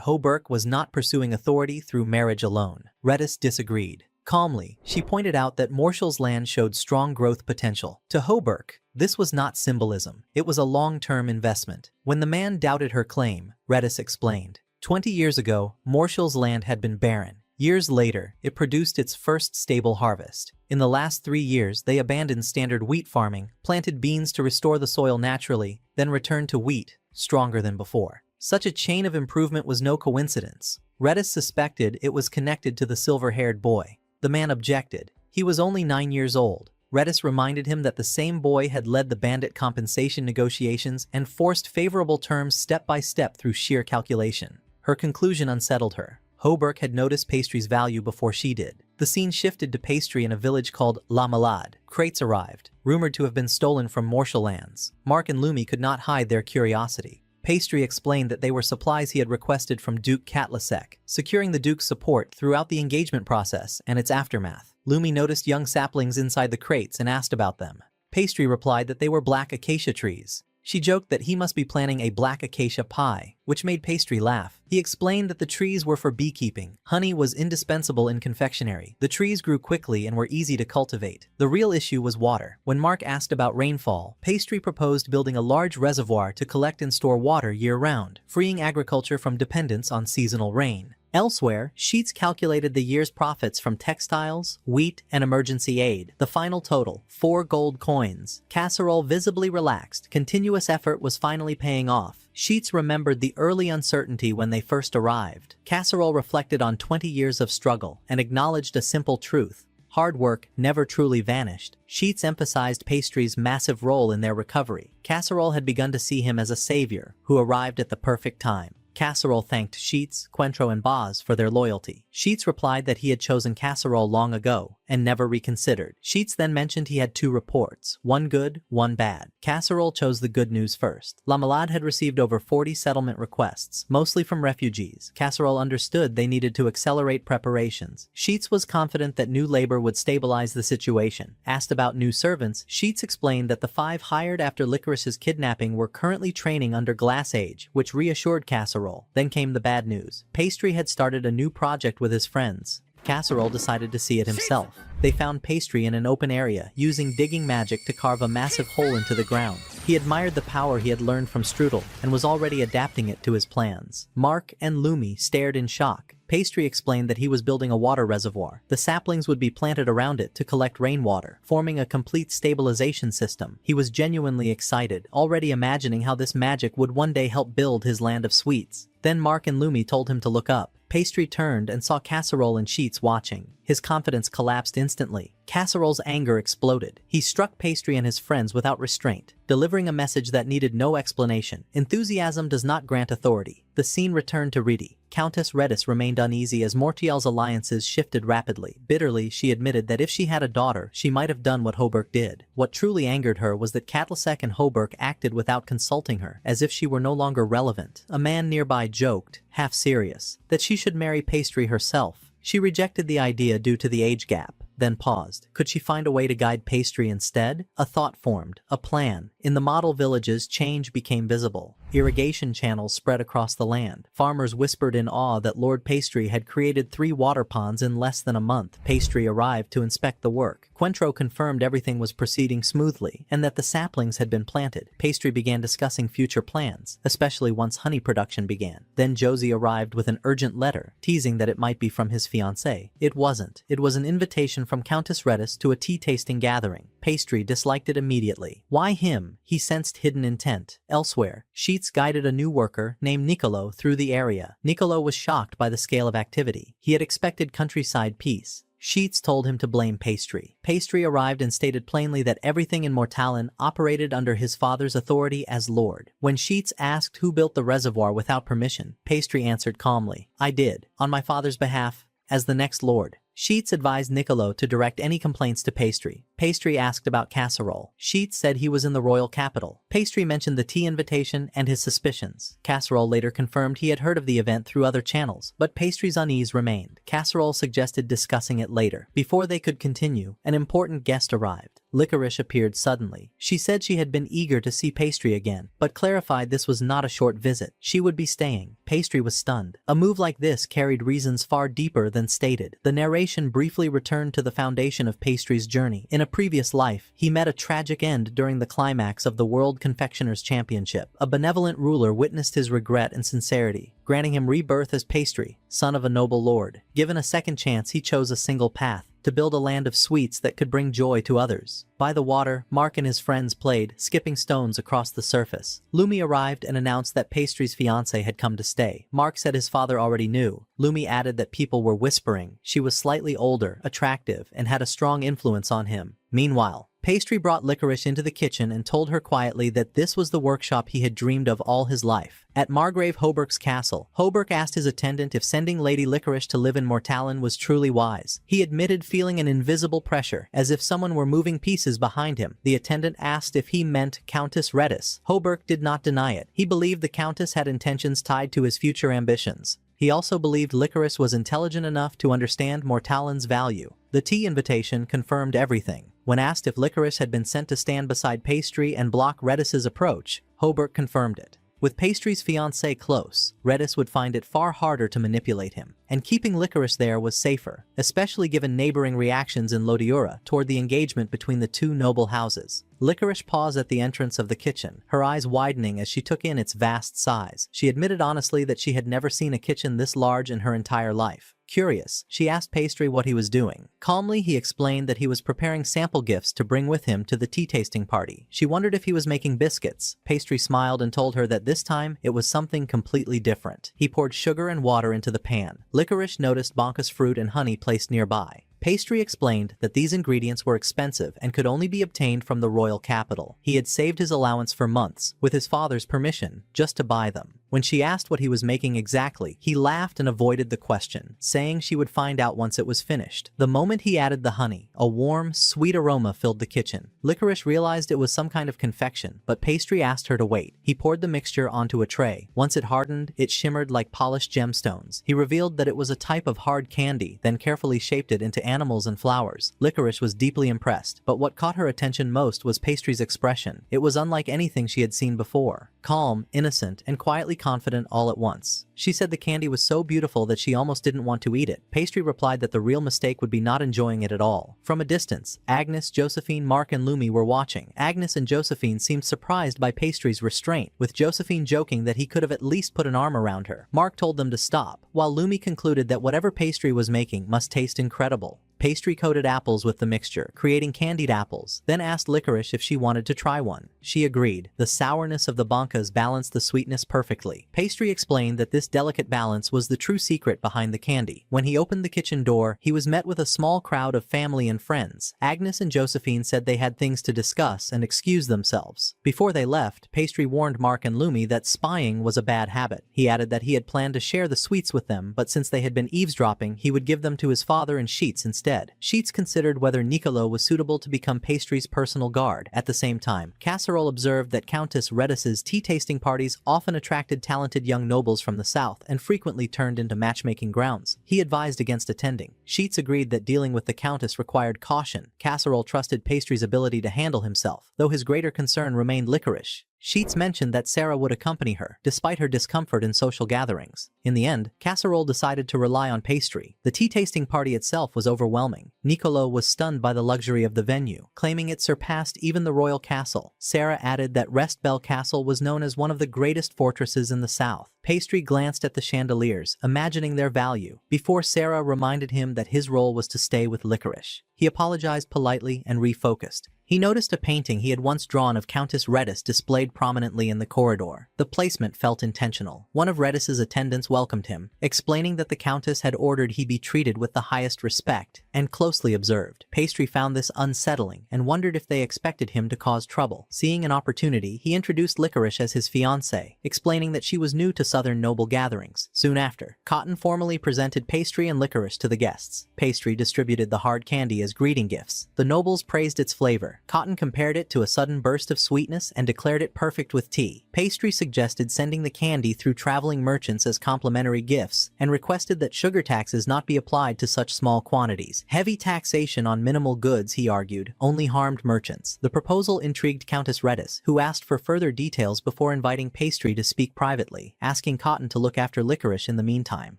Hoberk was not pursuing authority through marriage alone. Redis disagreed. Calmly, she pointed out that Mortial's land showed strong growth potential. To Hoberk, this was not symbolism, it was a long-term investment. When the man doubted her claim, Redis explained. 20 years ago, Mortial's land had been barren. Years later, it produced its first stable harvest. In the last 3 years, they abandoned standard wheat farming, planted beans to restore the soil naturally, then returned to wheat, stronger than before. Such a chain of improvement was no coincidence. Redis suspected it was connected to the silver-haired boy. The man objected. He was only 9 years old. Redis reminded him that the same boy had led the bandit compensation negotiations and forced favorable terms step by step through sheer calculation. Her conclusion unsettled her. Hoberk had noticed Pastry's value before she did. The scene shifted to Pastry in a village called La Malade. Crates arrived, rumored to have been stolen from Mortial lands. Mark and Lumi could not hide their curiosity. Pastry explained that they were supplies he had requested from Duke Katlasek, securing the Duke's support throughout the engagement process and its aftermath. Lumi noticed young saplings inside the crates and asked about them. Pastry replied that they were black acacia trees. She joked that he must be planning a black acacia pie, which made Pastry laugh. He explained that the trees were for beekeeping. Honey was indispensable in confectionery. The trees grew quickly and were easy to cultivate. The real issue was water. When Mark asked about rainfall, Pastry proposed building a large reservoir to collect and store water year-round, freeing agriculture from dependence on seasonal rain. Elsewhere, Sheets calculated the year's profits from textiles, wheat, and emergency aid. The final total, 4 gold coins. Casserole visibly relaxed. Continuous effort was finally paying off. Sheets remembered the early uncertainty when they first arrived. Casserole reflected on 20 years of struggle and acknowledged a simple truth. Hard work never truly vanished. Sheets emphasized Pastry's massive role in their recovery. Casserole had begun to see him as a savior who arrived at the perfect time. Casserole thanked Sheets, Quentro, and Boz for their loyalty. Sheets replied that he had chosen Casserole long ago and never reconsidered. Sheets then mentioned he had 2 reports, one good, one bad. Casserole chose the good news first. La Malade had received over 40 settlement requests, mostly from refugees. Casserole understood they needed to accelerate preparations. Sheets was confident that new labor would stabilize the situation. Asked about new servants, Sheets explained that the 5 hired after Licorice's kidnapping were currently training under Glass Age, which reassured Casserole. Then came the bad news. Pastry had started a new project with his friends. Casserole decided to see it himself. They found Pastry in an open area, using digging magic to carve a massive hole into the ground. He admired the power he had learned from Strudel, and was already adapting it to his plans. Mark and Lumi stared in shock. Pastry explained that he was building a water reservoir. The saplings would be planted around it to collect rainwater, forming a complete stabilization system. He was genuinely excited, already imagining how this magic would one day help build his land of sweets. Then Mark and Lumi told him to look up. Pastry turned and saw Casserole and Sheets watching. His confidence collapsed instantly. Casserole's anger exploded. He struck Pastry and his friends without restraint, delivering a message that needed no explanation. Enthusiasm does not grant authority. The scene returned to Ridi. Countess Redis remained uneasy as Mortiel's alliances shifted rapidly. Bitterly, she admitted that if she had a daughter, she might have done what Hoberk did. What truly angered her was that Katlasek and Hoberk acted without consulting her, as if she were no longer relevant. A man nearby joked, half serious, that she should marry Pastry herself. She rejected the idea due to the age gap, then paused. Could she find a way to guide Pastry instead? A thought formed, a plan. In the model villages, change became visible. Irrigation channels spread across the land. Farmers whispered in awe that Lord Pastry had created 3 water ponds in less than a month. Pastry arrived to inspect the work. Quentro confirmed everything was proceeding smoothly and that the saplings had been planted. Pastry began discussing future plans, especially once honey production began. Then Josie arrived with an urgent letter, teasing that it might be from his fiancée. It wasn't. It was an invitation from Countess Redis to a tea-tasting gathering. Pastry disliked it immediately. Why him? He sensed hidden intent. Elsewhere, Sheets guided a new worker named Nicolo through the area. Nicolo was shocked by the scale of activity. He had expected countryside peace. Sheets told him to blame Pastry. Pastry arrived and stated plainly that everything in Mortalin operated under his father's authority as lord. When Sheets asked who built the reservoir without permission, Pastry answered calmly, "I did, on my father's behalf, as the next lord." Sheets advised Nicolo to direct any complaints to Pastry. Pastry asked about Casserole. Sheets said he was in the royal capital. Pastry mentioned the tea invitation and his suspicions. Casserole later confirmed he had heard of the event through other channels, but Pastry's unease remained. Casserole suggested discussing it later. Before they could continue, an important guest arrived. Licorice appeared suddenly. She said she had been eager to see Pastry again, but clarified this was not a short visit. She would be staying. Pastry was stunned. A move like this carried reasons far deeper than stated. The narration briefly returned to the foundation of Pastry's journey. In a previous life, he met a tragic end during the climax of the World Confectioners Championship. A benevolent ruler witnessed his regret and sincerity, granting him rebirth as Pastry, son of a noble lord. Given a second chance, he chose a single path: to build a land of sweets that could bring joy to others. By the water, Mark and his friends played, skipping stones across the surface. Lumi arrived and announced that Pastry's fiancé had come to stay. Mark said his father already knew. Lumi added that people were whispering. She was slightly older, attractive, and had a strong influence on him. Meanwhile, Pastry brought Licorice into the kitchen and told her quietly that this was the workshop he had dreamed of all his life. At Margrave Hoberk's castle, Hoberk asked his attendant if sending Lady Licorice to live in Mortalin was truly wise. He admitted feeling an invisible pressure, as if someone were moving pieces behind him. The attendant asked if he meant Countess Redis. Hoberk did not deny it. He believed the Countess had intentions tied to his future ambitions. He also believed Licorice was intelligent enough to understand Mortalin's value. The tea invitation confirmed everything. When asked if Licorice had been sent to stand beside Pastry and block Redis's approach, Hoberk confirmed it. With Pastry's fiancé close, Redis would find it far harder to manipulate him, and keeping Licorice there was safer, especially given neighboring reactions in Lodiura toward the engagement between the two noble houses. Licorice paused at the entrance of the kitchen, her eyes widening as she took in its vast size. She admitted honestly that she had never seen a kitchen this large in her entire life. Curious, she asked Pastry what he was doing. Calmly, he explained that he was preparing sample gifts to bring with him to the tea-tasting party. She wondered if he was making biscuits. Pastry smiled and told her that this time it was something completely different. He poured sugar and water into the pan. Licorice noticed Bonka's fruit and honey placed nearby. Pastry explained that these ingredients were expensive and could only be obtained from the royal capital. He had saved his allowance for months, with his father's permission, just to buy them. When she asked what he was making exactly, he laughed and avoided the question, saying she would find out once it was finished. The moment he added the honey, a warm, sweet aroma filled the kitchen. Licorice realized it was some kind of confection, but Pastry asked her to wait. He poured the mixture onto a tray. Once it hardened, it shimmered like polished gemstones. He revealed that it was a type of hard candy, then carefully shaped it into animals and flowers. Licorice was deeply impressed, but what caught her attention most was Pastry's expression. It was unlike anything she had seen before. Calm, innocent, and quietly confident all at once. She said the candy was so beautiful that she almost didn't want to eat it. Pastry replied that the real mistake would be not enjoying it at all. From a distance, Agnes, Josephine, Mark, and Lumi were watching. Agnes and Josephine seemed surprised by Pastry's restraint, with Josephine joking that he could have at least put an arm around her. Mark told them to stop, while Lumi concluded that whatever Pastry was making must taste incredible. pastry-coated apples with the mixture, creating candied apples, then asked Licorice if she wanted to try one. She agreed. The sourness of the bankas balanced the sweetness perfectly. Pastry explained that this delicate balance was the true secret behind the candy. When he opened the kitchen door, he was met with a small crowd of family and friends. Agnes and Josephine said they had things to discuss and excused themselves. Before they left, Pastry warned Mark and Lumi that spying was a bad habit. He added that he had planned to share the sweets with them, but since they had been eavesdropping, he would give them to his father and Sheets instead. Sheets considered whether Nicolo was suitable to become Pastry's personal guard. At the same time, Casserole observed that Countess Redis's tea-tasting parties often attracted talented young nobles from the south and frequently turned into matchmaking grounds. He advised against attending. Sheets agreed that dealing with the Countess required caution. Casserole trusted Pastry's ability to handle himself, though his greater concern remained Licorice. Sheets mentioned that Sarah would accompany her, despite her discomfort in social gatherings. In the end, Casserole decided to rely on Pastry. The tea-tasting party itself was overwhelming. Nicolo was stunned by the luxury of the venue, claiming it surpassed even the royal castle. Sarah added that Rest Bell Castle was known as one of the greatest fortresses in the south. Pastry glanced at the chandeliers, imagining their value, before Sarah reminded him that his role was to stay with Licorice. He apologized politely and refocused. He noticed a painting he had once drawn of Countess Redis displayed prominently in the corridor. The placement felt intentional. One of Redis's attendants welcomed him, explaining that the Countess had ordered he be treated with the highest respect and closely observed. Pastry found this unsettling and wondered if they expected him to cause trouble. Seeing an opportunity, he introduced Licorice as his fiancée, explaining that she was new to southern noble gatherings. Soon after, Cotton formally presented Pastry and Licorice to the guests. Pastry distributed the hard candy as greeting gifts. The nobles praised its flavor. Cotton compared it to a sudden burst of sweetness and declared it perfect with tea. Pastry suggested sending the candy through traveling merchants as complimentary gifts and requested that sugar taxes not be applied to such small quantities. Heavy taxation on minimal goods, he argued, only harmed merchants. The proposal intrigued Countess Redis, who asked for further details before inviting Pastry to speak privately, asking Cotton to look after Licorice in the meantime.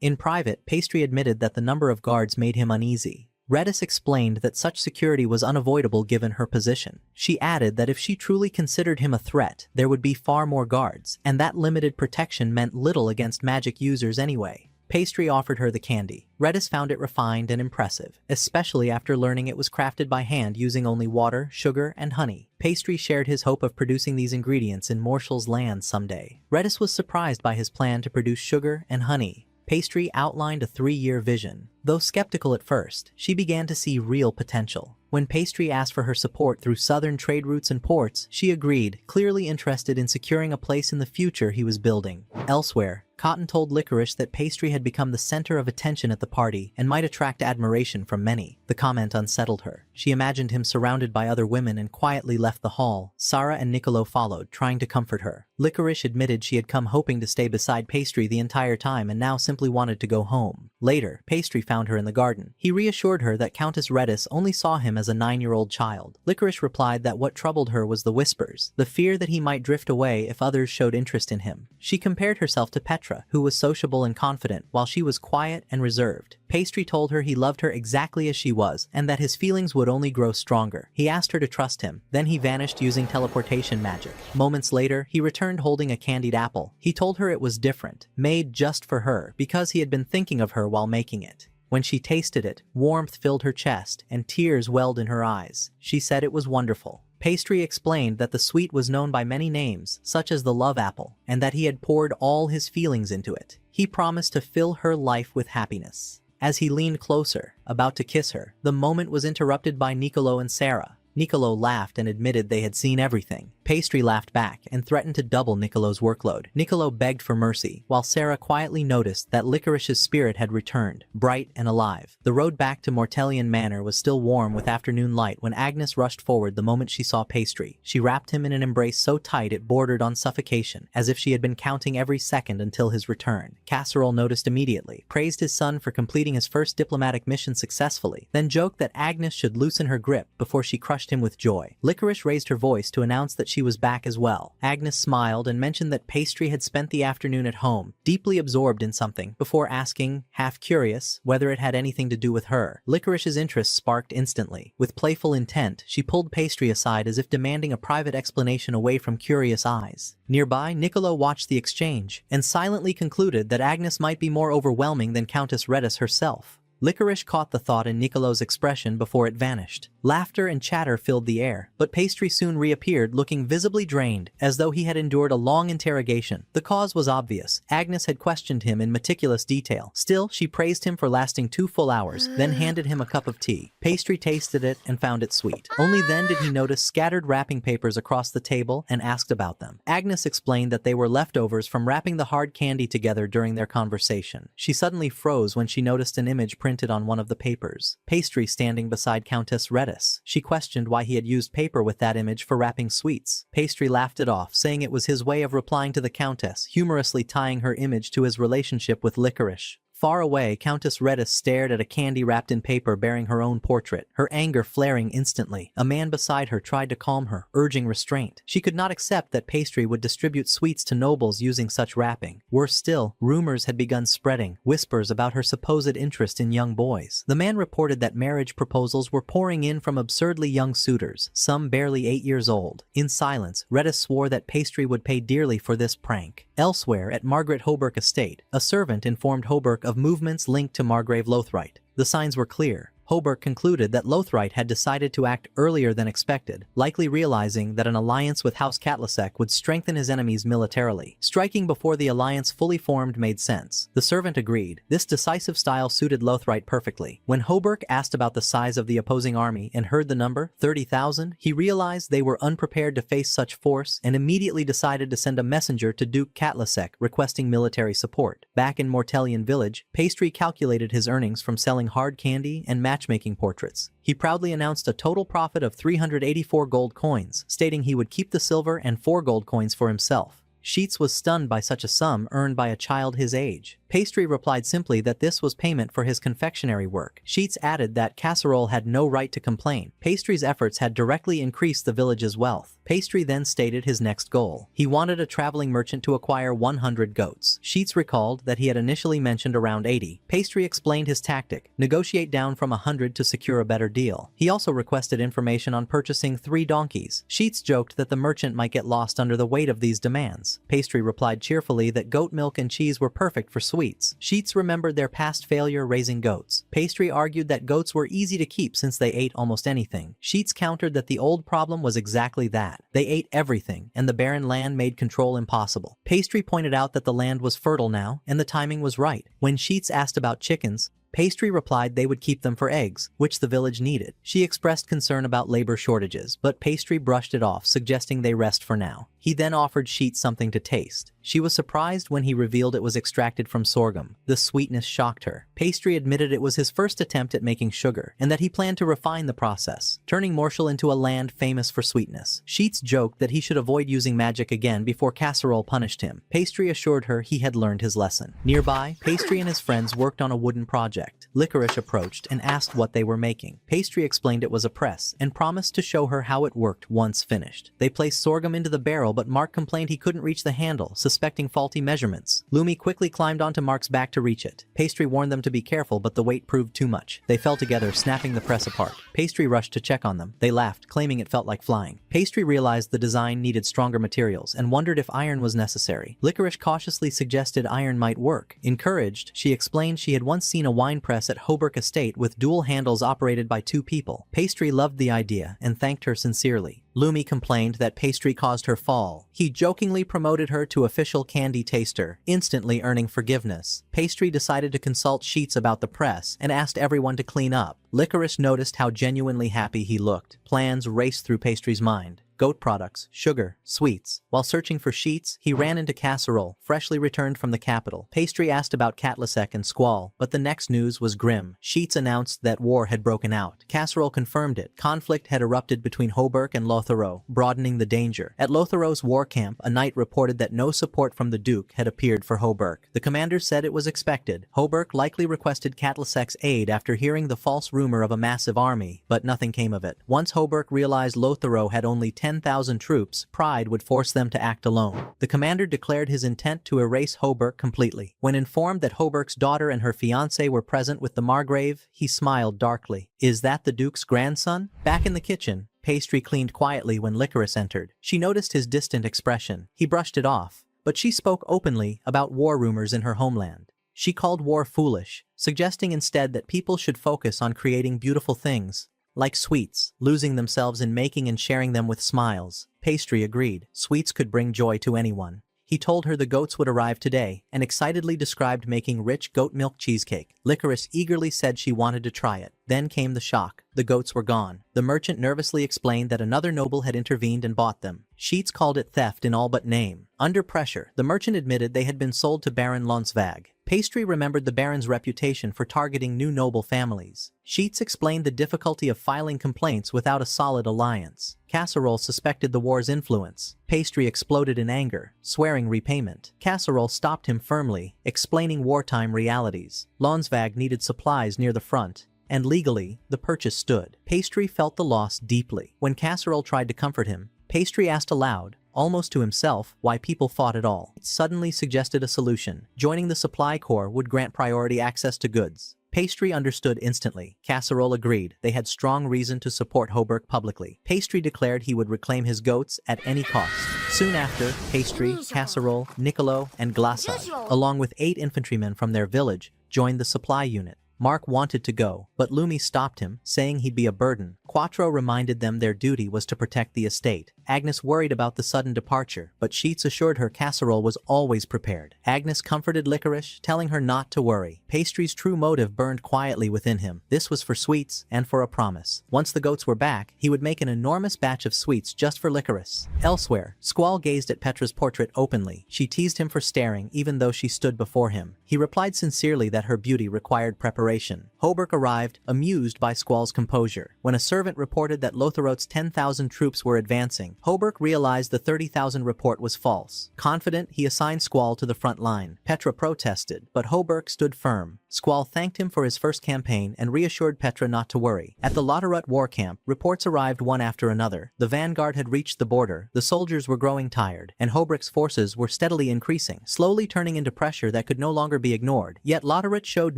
In private, Pastry admitted that the number of guards made him uneasy. Redis explained that such security was unavoidable given her position. She added that if she truly considered him a threat, there would be far more guards, and that limited protection meant little against magic users anyway. Pastry offered her the candy. Redis found it refined and impressive, especially after learning it was crafted by hand using only water, sugar, and honey. Pastry shared his hope of producing these ingredients in Morshel's land someday. Redis was surprised by his plan to produce sugar and honey. Pastry outlined a 3-year vision. Though skeptical at first, she began to see real potential. When Pastry asked for her support through southern trade routes and ports, she agreed, clearly interested in securing a place in the future he was building. Elsewhere, Cotton told Licorice that Pastry had become the center of attention at the party and might attract admiration from many. The comment unsettled her. She imagined him surrounded by other women and quietly left the hall. Sarah and Nicolo followed, trying to comfort her. Licorice admitted she had come hoping to stay beside Pastry the entire time and now simply wanted to go home. Later, Pastry found her in the garden. He reassured her that Countess Redis only saw him as a 9-year-old child. Licorice replied that what troubled her was the whispers, the fear that he might drift away if others showed interest in him. She compared herself to Petra, who was sociable and confident, while she was quiet and reserved. Pastry told her he loved her exactly as she was, and that his feelings would only grow stronger. He asked her to trust him. Then he vanished using teleportation magic. Moments later, he returned holding a candied apple. He told her it was different, made just for her, because he had been thinking of her while making it. When she tasted it, warmth filled her chest, and tears welled in her eyes. She said it was wonderful. Pastry explained that the sweet was known by many names, such as the love apple, and that he had poured all his feelings into it. He promised to fill her life with happiness. As he leaned closer, about to kiss her, the moment was interrupted by Nicolo and Sarah. Nicolo laughed and admitted they had seen everything. Pastry laughed back and threatened to double Nicolo's workload. Nicolo begged for mercy, while Sarah quietly noticed that Licorice's spirit had returned, bright and alive. The road back to Mortellian Manor was still warm with afternoon light when Agnes rushed forward the moment she saw Pastry. She wrapped him in an embrace so tight it bordered on suffocation, as if she had been counting every second until his return. Casserole noticed immediately, praised his son for completing his first diplomatic mission successfully, then joked that Agnes should loosen her grip before she crushed him with joy. Licorice raised her voice to announce that she was back as well. Agnes smiled and mentioned that Pastry had spent the afternoon at home, deeply absorbed in something, before asking, half curious, whether it had anything to do with her. Licorice's interest sparked instantly. With playful intent, she pulled Pastry aside as if demanding a private explanation away from curious eyes. Nearby, Nicolo watched the exchange, and silently concluded that Agnes might be more overwhelming than Countess Redis herself. Licorice caught the thought in Nicolo's expression before it vanished. Laughter and chatter filled the air, but Pastry soon reappeared looking visibly drained, as though he had endured a long interrogation. The cause was obvious. Agnes had questioned him in meticulous detail. Still, she praised him for lasting 2 full hours, then handed him a cup of tea. Pastry tasted it and found it sweet. Only then did he notice scattered wrapping papers across the table and asked about them. Agnes explained that they were leftovers from wrapping the hard candy together during their conversation. She suddenly froze when she noticed an image printed on one of the papers. Pastry standing beside Countess Redis. She questioned why he had used paper with that image for wrapping sweets. Pastry laughed it off, saying it was his way of replying to the Countess, humorously tying her image to his relationship with Licorice. Far away, Countess Redis stared at a candy wrapped in paper bearing her own portrait, her anger flaring instantly. A man beside her tried to calm her, urging restraint. She could not accept that Pastry would distribute sweets to nobles using such wrapping. Worse still, rumors had begun spreading, whispers about her supposed interest in young boys. The man reported that marriage proposals were pouring in from absurdly young suitors, some barely 8 years old. In silence, Redis swore that Pastry would pay dearly for this prank. Elsewhere, at Margaret Hoberk estate, a servant informed Hoberk of movements linked to Margrave Lothright. The signs were clear. Hoberk concluded that Lothright had decided to act earlier than expected, likely realizing that an alliance with House Catlasek would strengthen his enemies militarily. Striking before the alliance fully formed made sense. The servant agreed. This decisive style suited Lothright perfectly. When Hoberk asked about the size of the opposing army and heard the number, 30,000, he realized they were unprepared to face such force and immediately decided to send a messenger to Duke Catlasek requesting military support. Back in Mortellian village, Pastry calculated his earnings from selling hard candy and matchmaking portraits. He proudly announced a total profit of 384 gold coins, stating he would keep the silver and 4 gold coins for himself. Sheets was stunned by such a sum earned by a child his age. Pastry replied simply that this was payment for his confectionery work. Sheets added that Casserole had no right to complain. Pastry's efforts had directly increased the village's wealth. Pastry then stated his next goal. He wanted a traveling merchant to acquire 100 goats. Sheets recalled that he had initially mentioned around 80. Pastry explained his tactic, negotiate down from 100 to secure a better deal. He also requested information on purchasing 3 donkeys. Sheets joked that the merchant might get lost under the weight of these demands. Pastry replied cheerfully that goat milk and cheese were perfect for sweets. Sheets remembered their past failure raising goats. Pastry argued that goats were easy to keep since they ate almost anything. Sheets countered that the old problem was exactly that. They ate everything, and the barren land made control impossible. Pastry pointed out that the land was fertile now, and the timing was right. When Sheets asked about chickens, Pastry replied they would keep them for eggs, which the village needed. She expressed concern about labor shortages, but Pastry brushed it off, suggesting they rest for now. He then offered Sheets something to taste. She was surprised when he revealed it was extracted from sorghum. The sweetness shocked her. Pastry admitted it was his first attempt at making sugar, and that he planned to refine the process, turning Morshal into a land famous for sweetness. Sheets joked that he should avoid using magic again before Casserole punished him. Pastry assured her he had learned his lesson. Nearby, Pastry and his friends worked on a wooden project. Licorice approached and asked what they were making. Pastry explained it was a press, and promised to show her how it worked once finished. They placed sorghum into the barrel, but Mark complained he couldn't reach the handle, suspecting faulty measurements. Lumi quickly climbed onto Mark's back to reach it. Pastry warned them to be careful, but the weight proved too much. They fell together, snapping the press apart. Pastry rushed to check on them. They laughed, claiming it felt like flying. Pastry realized the design needed stronger materials and wondered if iron was necessary. Licorice cautiously suggested iron might work. Encouraged, she explained she had once seen a wine press at Hoberk Estate with dual handles operated by 2 people. Pastry loved the idea and thanked her sincerely. Lumi complained that Pastry caused her fall. He jokingly promoted her to official candy taster, instantly earning forgiveness. Pastry decided to consult Sheets about the press and asked everyone to clean up. Licorice noticed how genuinely happy he looked. Plans raced through Pastry's mind. Goat products, sugar, sweets. While searching for Sheets, he ran into Casserole, freshly returned from the capital. Pastry asked about Catlasek and Squall, but the next news was grim. Sheets announced that war had broken out. Casserole confirmed it. Conflict had erupted between Hoberk and Lotharo, broadening the danger. At Lotharo's war camp, a knight reported that no support from the Duke had appeared for Hoberk. The commander said it was expected. Hoberk likely requested Catlasek's aid after hearing the false rumor of a massive army, but nothing came of it. Once Hoberk realized Lotharo had only 10,000 troops, pride would force them to act alone. The commander declared his intent to erase Hoberk completely. When informed that Hoberk's daughter and her fiancé were present with the Margrave, he smiled darkly. Is that the Duke's grandson? Back in the kitchen, Pastry cleaned quietly when Licorice entered. She noticed his distant expression. He brushed it off, but she spoke openly about war rumors in her homeland. She called war foolish, suggesting instead that people should focus on creating beautiful things, like sweets, losing themselves in making and sharing them with smiles. Pastry agreed. Sweets could bring joy to anyone. He told her the goats would arrive today, and excitedly described making rich goat milk cheesecake. Licorice eagerly said she wanted to try it. Then came the shock. The goats were gone. The merchant nervously explained that another noble had intervened and bought them. Sheets called it theft in all but name. Under pressure, the merchant admitted they had been sold to Baron Lonsvag. Pastry remembered the Baron's reputation for targeting new noble families. Sheets explained the difficulty of filing complaints without a solid alliance. Casserole suspected the war's influence. Pastry exploded in anger, swearing repayment. Casserole stopped him firmly, explaining wartime realities. Lonsvag needed supplies near the front, and legally, the purchase stood. Pastry felt the loss deeply. When Casserole tried to comfort him, Pastry asked aloud, almost to himself, why people fought at all. It suddenly suggested a solution. Joining the supply corps would grant priority access to goods. Pastry understood instantly. Casserole agreed. They had strong reason to support Hoburg publicly. Pastry declared he would reclaim his goats at any cost. Soon after, Pastry, Casserole, Niccolo, and Glassa, along with 8 infantrymen from their village, joined the supply unit. Mark wanted to go, but Lumi stopped him, saying he'd be a burden. Quattro reminded them their duty was to protect the estate. Agnes worried about the sudden departure, but Sheets assured her Casserole was always prepared. Agnes comforted Licorice, telling her not to worry. Pastry's true motive burned quietly within him. This was for sweets and for a promise. Once the goats were back, he would make an enormous batch of sweets just for Licorice. Elsewhere, Squall gazed at Petra's portrait openly. She teased him for staring even though she stood before him. He replied sincerely that her beauty required preparation. Hoburg arrived, amused by Squall's composure. When a servant reported that Lotharot's 10,000 troops were advancing, Hoburg realized the 30,000 report was false. Confident, he assigned Squall to the front line. Petra protested, but Hoburg stood firm. Squall thanked him for his first campaign and reassured Petra not to worry. At the Lotharot war camp, reports arrived one after another. The vanguard had reached the border, the soldiers were growing tired, and Hoburg's forces were steadily increasing, slowly turning into pressure that could no longer be ignored. Yet Lotharot showed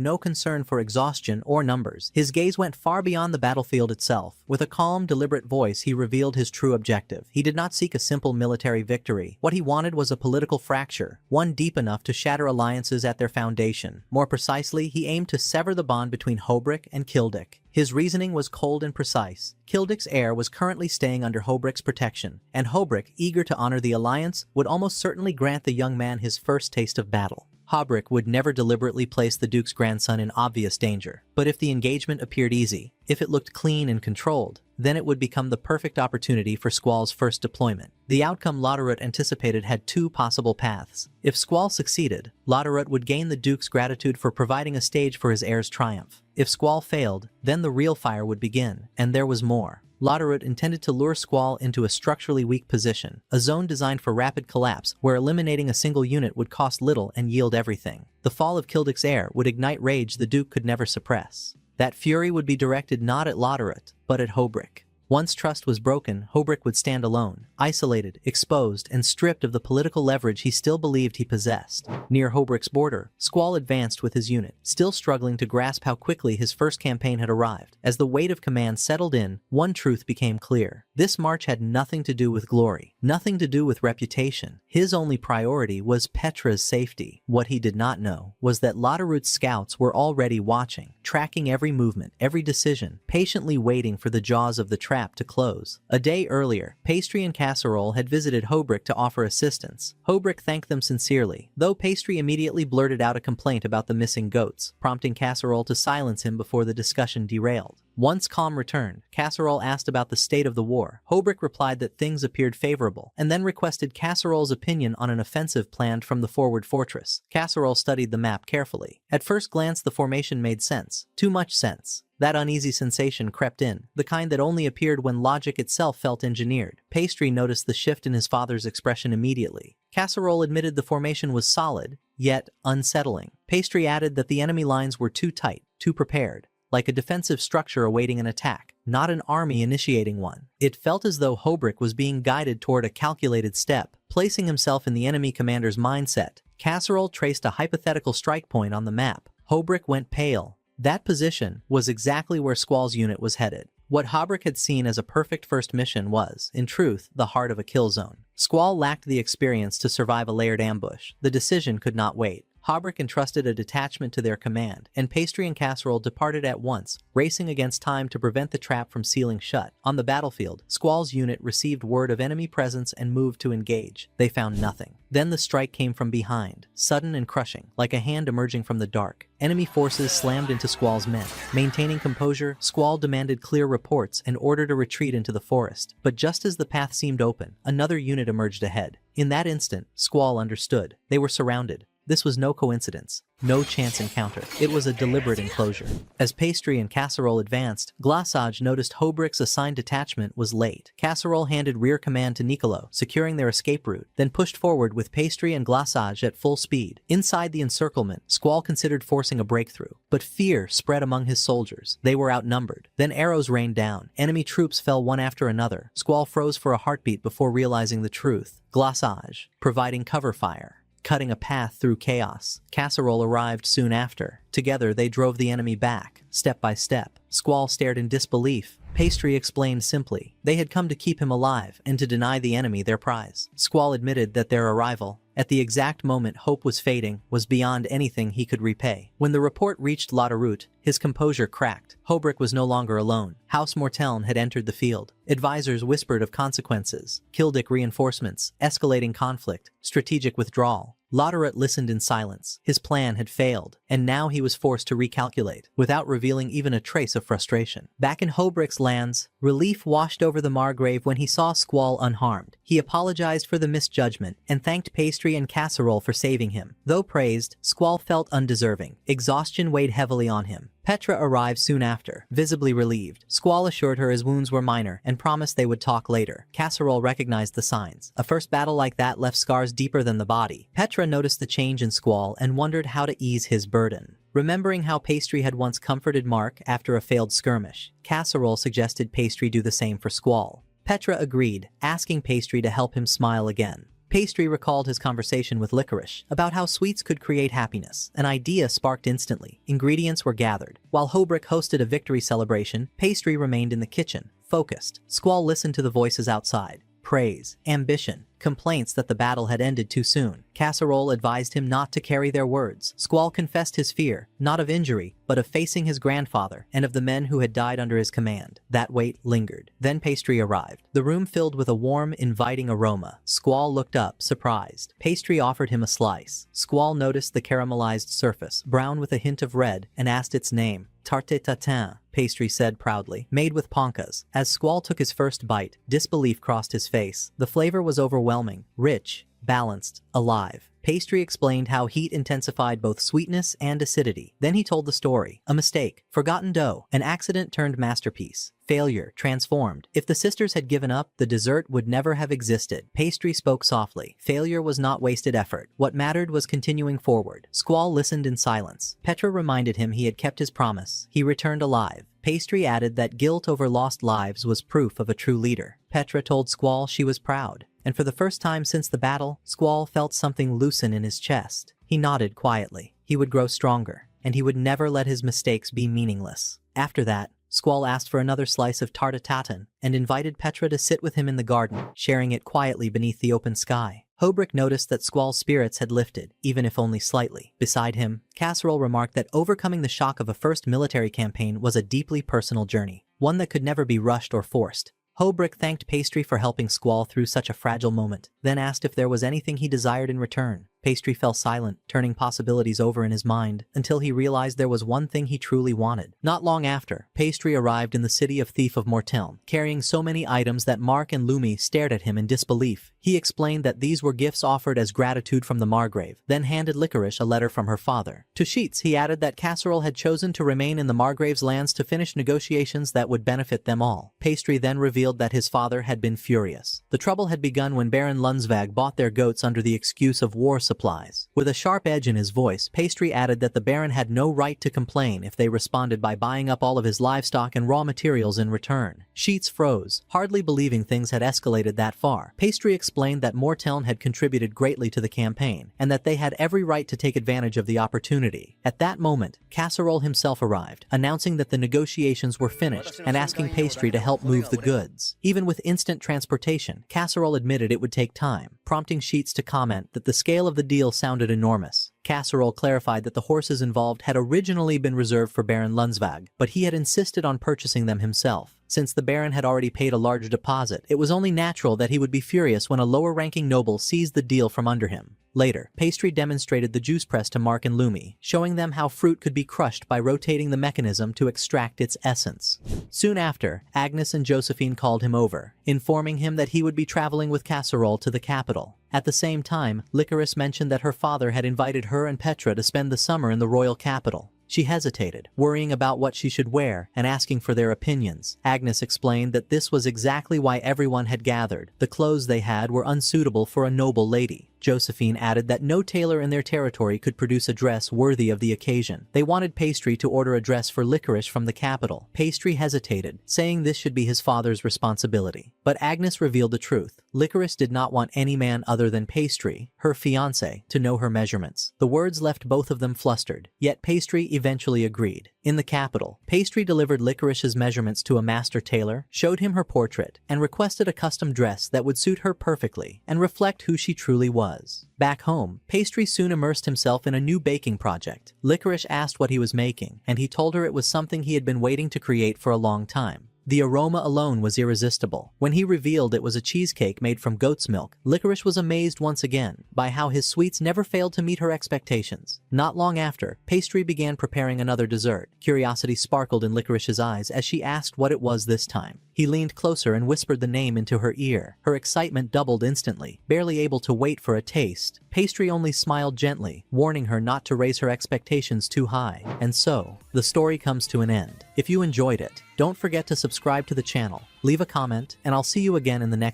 no concern for exhaustion or numbers. His gaze went far beyond the battlefield itself. With a calm, deliberate voice, he revealed his true objective. He did not seek a simple military victory. What he wanted was a political fracture, one deep enough to shatter alliances at their foundation. More precisely, he aimed to sever the bond between Hobrick and Kildick. His reasoning was cold and precise. Kildick's heir was currently staying under Hobrick's protection, and Hobrick, eager to honor the alliance, would almost certainly grant the young man his first taste of battle. Hobrick would never deliberately place the Duke's grandson in obvious danger, but if the engagement appeared easy, if it looked clean and controlled, then it would become the perfect opportunity for Squall's first deployment. The outcome Lotharot anticipated had 2 possible paths. If Squall succeeded, Lotharot would gain the Duke's gratitude for providing a stage for his heir's triumph. If Squall failed, then the real fire would begin, and there was more. Lotharot intended to lure Squall into a structurally weak position, a zone designed for rapid collapse where eliminating a single unit would cost little and yield everything. The fall of Kildick's heir would ignite rage the Duke could never suppress. That fury would be directed not at Lotharot, but at Hobrick. Once trust was broken, Hobrick would stand alone, isolated, exposed, and stripped of the political leverage he still believed he possessed. Near Hobrick's border, Squall advanced with his unit, still struggling to grasp how quickly his first campaign had arrived. As the weight of command settled in, one truth became clear. This march had nothing to do with glory, nothing to do with reputation. His only priority was Petra's safety. What he did not know was that Lotharot's scouts were already watching, tracking every movement, every decision, patiently waiting for the jaws of the trap to close. A day earlier, Pastry and Casserole had visited Hobrick to offer assistance. Hobrick thanked them sincerely, though Pastry immediately blurted out a complaint about the missing goats, prompting Casserole to silence him before the discussion derailed. Once calm returned, Casserole asked about the state of the war. Hobrick replied that things appeared favorable, and then requested Casserole's opinion on an offensive planned from the forward fortress. Casserole studied the map carefully. At first glance, the formation made sense. Too much sense. That uneasy sensation crept in, the kind that only appeared when logic itself felt engineered. Pastry noticed the shift in his father's expression immediately. Casserole admitted the formation was solid, yet unsettling. Pastry added that the enemy lines were too tight, too prepared, like a defensive structure awaiting an attack, not an army initiating one. It felt as though Hobrick was being guided toward a calculated step, placing himself in the enemy commander's mindset. Casserole traced a hypothetical strike point on the map. Hobrick went pale. That position was exactly where Squall's unit was headed. What Hobrick had seen as a perfect first mission was, in truth, the heart of a kill zone. Squall lacked the experience to survive a layered ambush. The decision could not wait. Hobrik entrusted a detachment to their command, and Pastry and Casserole departed at once, racing against time to prevent the trap from sealing shut. On the battlefield, Squall's unit received word of enemy presence and moved to engage. They found nothing. Then the strike came from behind, sudden and crushing, like a hand emerging from the dark. Enemy forces slammed into Squall's men. Maintaining composure, Squall demanded clear reports and ordered a retreat into the forest. But just as the path seemed open, another unit emerged ahead. In that instant, Squall understood. They were surrounded. This was no coincidence, no chance encounter. It was a deliberate enclosure. As Pastry and Casserole advanced, Glassage noticed Hobrik's assigned detachment was late. Casserole handed rear command to Nicolo, securing their escape route, then pushed forward with Pastry and Glassage at full speed. Inside the encirclement, Squall considered forcing a breakthrough, but fear spread among his soldiers. They were outnumbered. Then arrows rained down. Enemy troops fell one after another. Squall froze for a heartbeat before realizing the truth. Glassage, providing cover fire, cutting a path through chaos. Casserole arrived soon after. Together they drove the enemy back, step by step. Squall stared in disbelief. Pastry explained simply. They had come to keep him alive and to deny the enemy their prize. Squall admitted that their arrival, at the exact moment hope was fading, was beyond anything he could repay. When the report reached Lauterute, his composure cracked. Hobrik was no longer alone. House Morteln had entered the field. Advisors whispered of consequences, Kildick reinforcements, escalating conflict, strategic withdrawal. Lauterute listened in silence. His plan had failed, and now he was forced to recalculate, without revealing even a trace of frustration. Back in Hobrik's lands, relief washed over the Margrave when he saw Squall unharmed. He apologized for the misjudgment and thanked Pastry and Casserole for saving him. Though praised, Squall felt undeserving. Exhaustion weighed heavily on him. Petra arrived soon after, visibly relieved. Squall assured her his wounds were minor and promised they would talk later. Casserole recognized the signs. A first battle like that left scars deeper than the body. Petra noticed the change in Squall and wondered how to ease his burden. Remembering how Pastry had once comforted Mark after a failed skirmish, Casserole suggested Pastry do the same for Squall. Petra agreed, asking Pastry to help him smile again. Pastry recalled his conversation with Licorice about how sweets could create happiness. An idea sparked instantly. Ingredients were gathered. While Hobrik hosted a victory celebration, Pastry remained in the kitchen, focused. Squall listened to the voices outside. Praise, ambition, complaints that the battle had ended too soon. Casserole advised him not to carry their words. Squall confessed his fear, not of injury, but of facing his grandfather and of the men who had died under his command. That weight lingered. Then Pastry arrived. The room filled with a warm, inviting aroma. Squall looked up, surprised. Pastry offered him a slice. Squall noticed the caramelized surface, brown with a hint of red, and asked its name. Tarte tatin, Pastry said proudly, made with ponkas. As Squall took his first bite, disbelief crossed his face. The flavor was overwhelming, rich, balanced, alive. Pastry explained how heat intensified both sweetness and acidity. Then he told the story. A mistake, forgotten dough, an accident turned masterpiece. Failure, transformed. If the sisters had given up, the dessert would never have existed. Pastry spoke softly. Failure was not wasted effort. What mattered was continuing forward. Squall listened in silence. Petra reminded him he had kept his promise. He returned alive. Pastry added that guilt over lost lives was proof of a true leader. Petra told Squall she was proud. And for the first time since the battle, Squall felt something loosen in his chest. He nodded quietly. He would grow stronger, and he would never let his mistakes be meaningless. After that, Squall asked for another slice of tarte tatin and invited Petra to sit with him in the garden, sharing it quietly beneath the open sky. Hobrik noticed that Squall's spirits had lifted, even if only slightly. Beside him, Casserole remarked that overcoming the shock of a first military campaign was a deeply personal journey, one that could never be rushed or forced. Hobrik thanked Pastry for helping Squall through such a fragile moment, then asked if there was anything he desired in return. Pastry fell silent, turning possibilities over in his mind, until he realized there was one thing he truly wanted. Not long after, Pastry arrived in the city of Thief of Morteln, carrying so many items that Mark and Lumi stared at him in disbelief. He explained that these were gifts offered as gratitude from the Margrave, then handed Licorice a letter from her father. To Sheets, he added that Casserole had chosen to remain in the Margrave's lands to finish negotiations that would benefit them all. Pastry then revealed that his father had been furious. The trouble had begun when Baron Lunsvag bought their goats under the excuse of war supplies. With a sharp edge in his voice, Pastry added that the Baron had no right to complain if they responded by buying up all of his livestock and raw materials in return. Sheets froze, hardly believing things had escalated that far. Pastry explained that Morteln had contributed greatly to the campaign, and that they had every right to take advantage of the opportunity. At that moment, Casserole himself arrived, announcing that the negotiations were finished and asking Pastry to help move the goods. Even with instant transportation, Casserole admitted it would take time, prompting Sheets to comment that the scale of the deal sounded enormous. Casserole clarified that the horses involved had originally been reserved for Baron Lunsvag, but he had insisted on purchasing them himself. Since the Baron had already paid a large deposit, it was only natural that he would be furious when a lower-ranking noble seized the deal from under him. Later, Pastry demonstrated the juice press to Mark and Lumi, showing them how fruit could be crushed by rotating the mechanism to extract its essence. Soon after, Agnes and Josephine called him over, informing him that he would be traveling with Casserole to the capital. At the same time, Licorice mentioned that her father had invited her and Petra to spend the summer in the royal capital. She hesitated, worrying about what she should wear and asking for their opinions. Agnes explained that this was exactly why everyone had gathered. The clothes they had were unsuitable for a noble lady. Josephine added that no tailor in their territory could produce a dress worthy of the occasion. They wanted Pastry to order a dress for Licorice from the capital. Pastry hesitated, saying this should be his father's responsibility. But Agnes revealed the truth. Licorice did not want any man other than Pastry, her fiancé, to know her measurements. The words left both of them flustered, yet Pastry eventually agreed. In the capital, Pastry delivered Licorice's measurements to a master tailor, showed him her portrait, and requested a custom dress that would suit her perfectly and reflect who she truly was. Back home, Pastry soon immersed himself in a new baking project. Licorice asked what he was making, and he told her it was something he had been waiting to create for a long time. The aroma alone was irresistible. When he revealed it was a cheesecake made from goat's milk, Licorice was amazed once again by how his sweets never failed to meet her expectations. Not long after, Pastry began preparing another dessert. Curiosity sparkled in Licorice's eyes as she asked what it was this time. He leaned closer and whispered the name into her ear. Her excitement doubled instantly, barely able to wait for a taste. Pastry only smiled gently, warning her not to raise her expectations too high. And so, the story comes to an end. If you enjoyed it, don't forget to subscribe to the channel, leave a comment, and I'll see you again in the next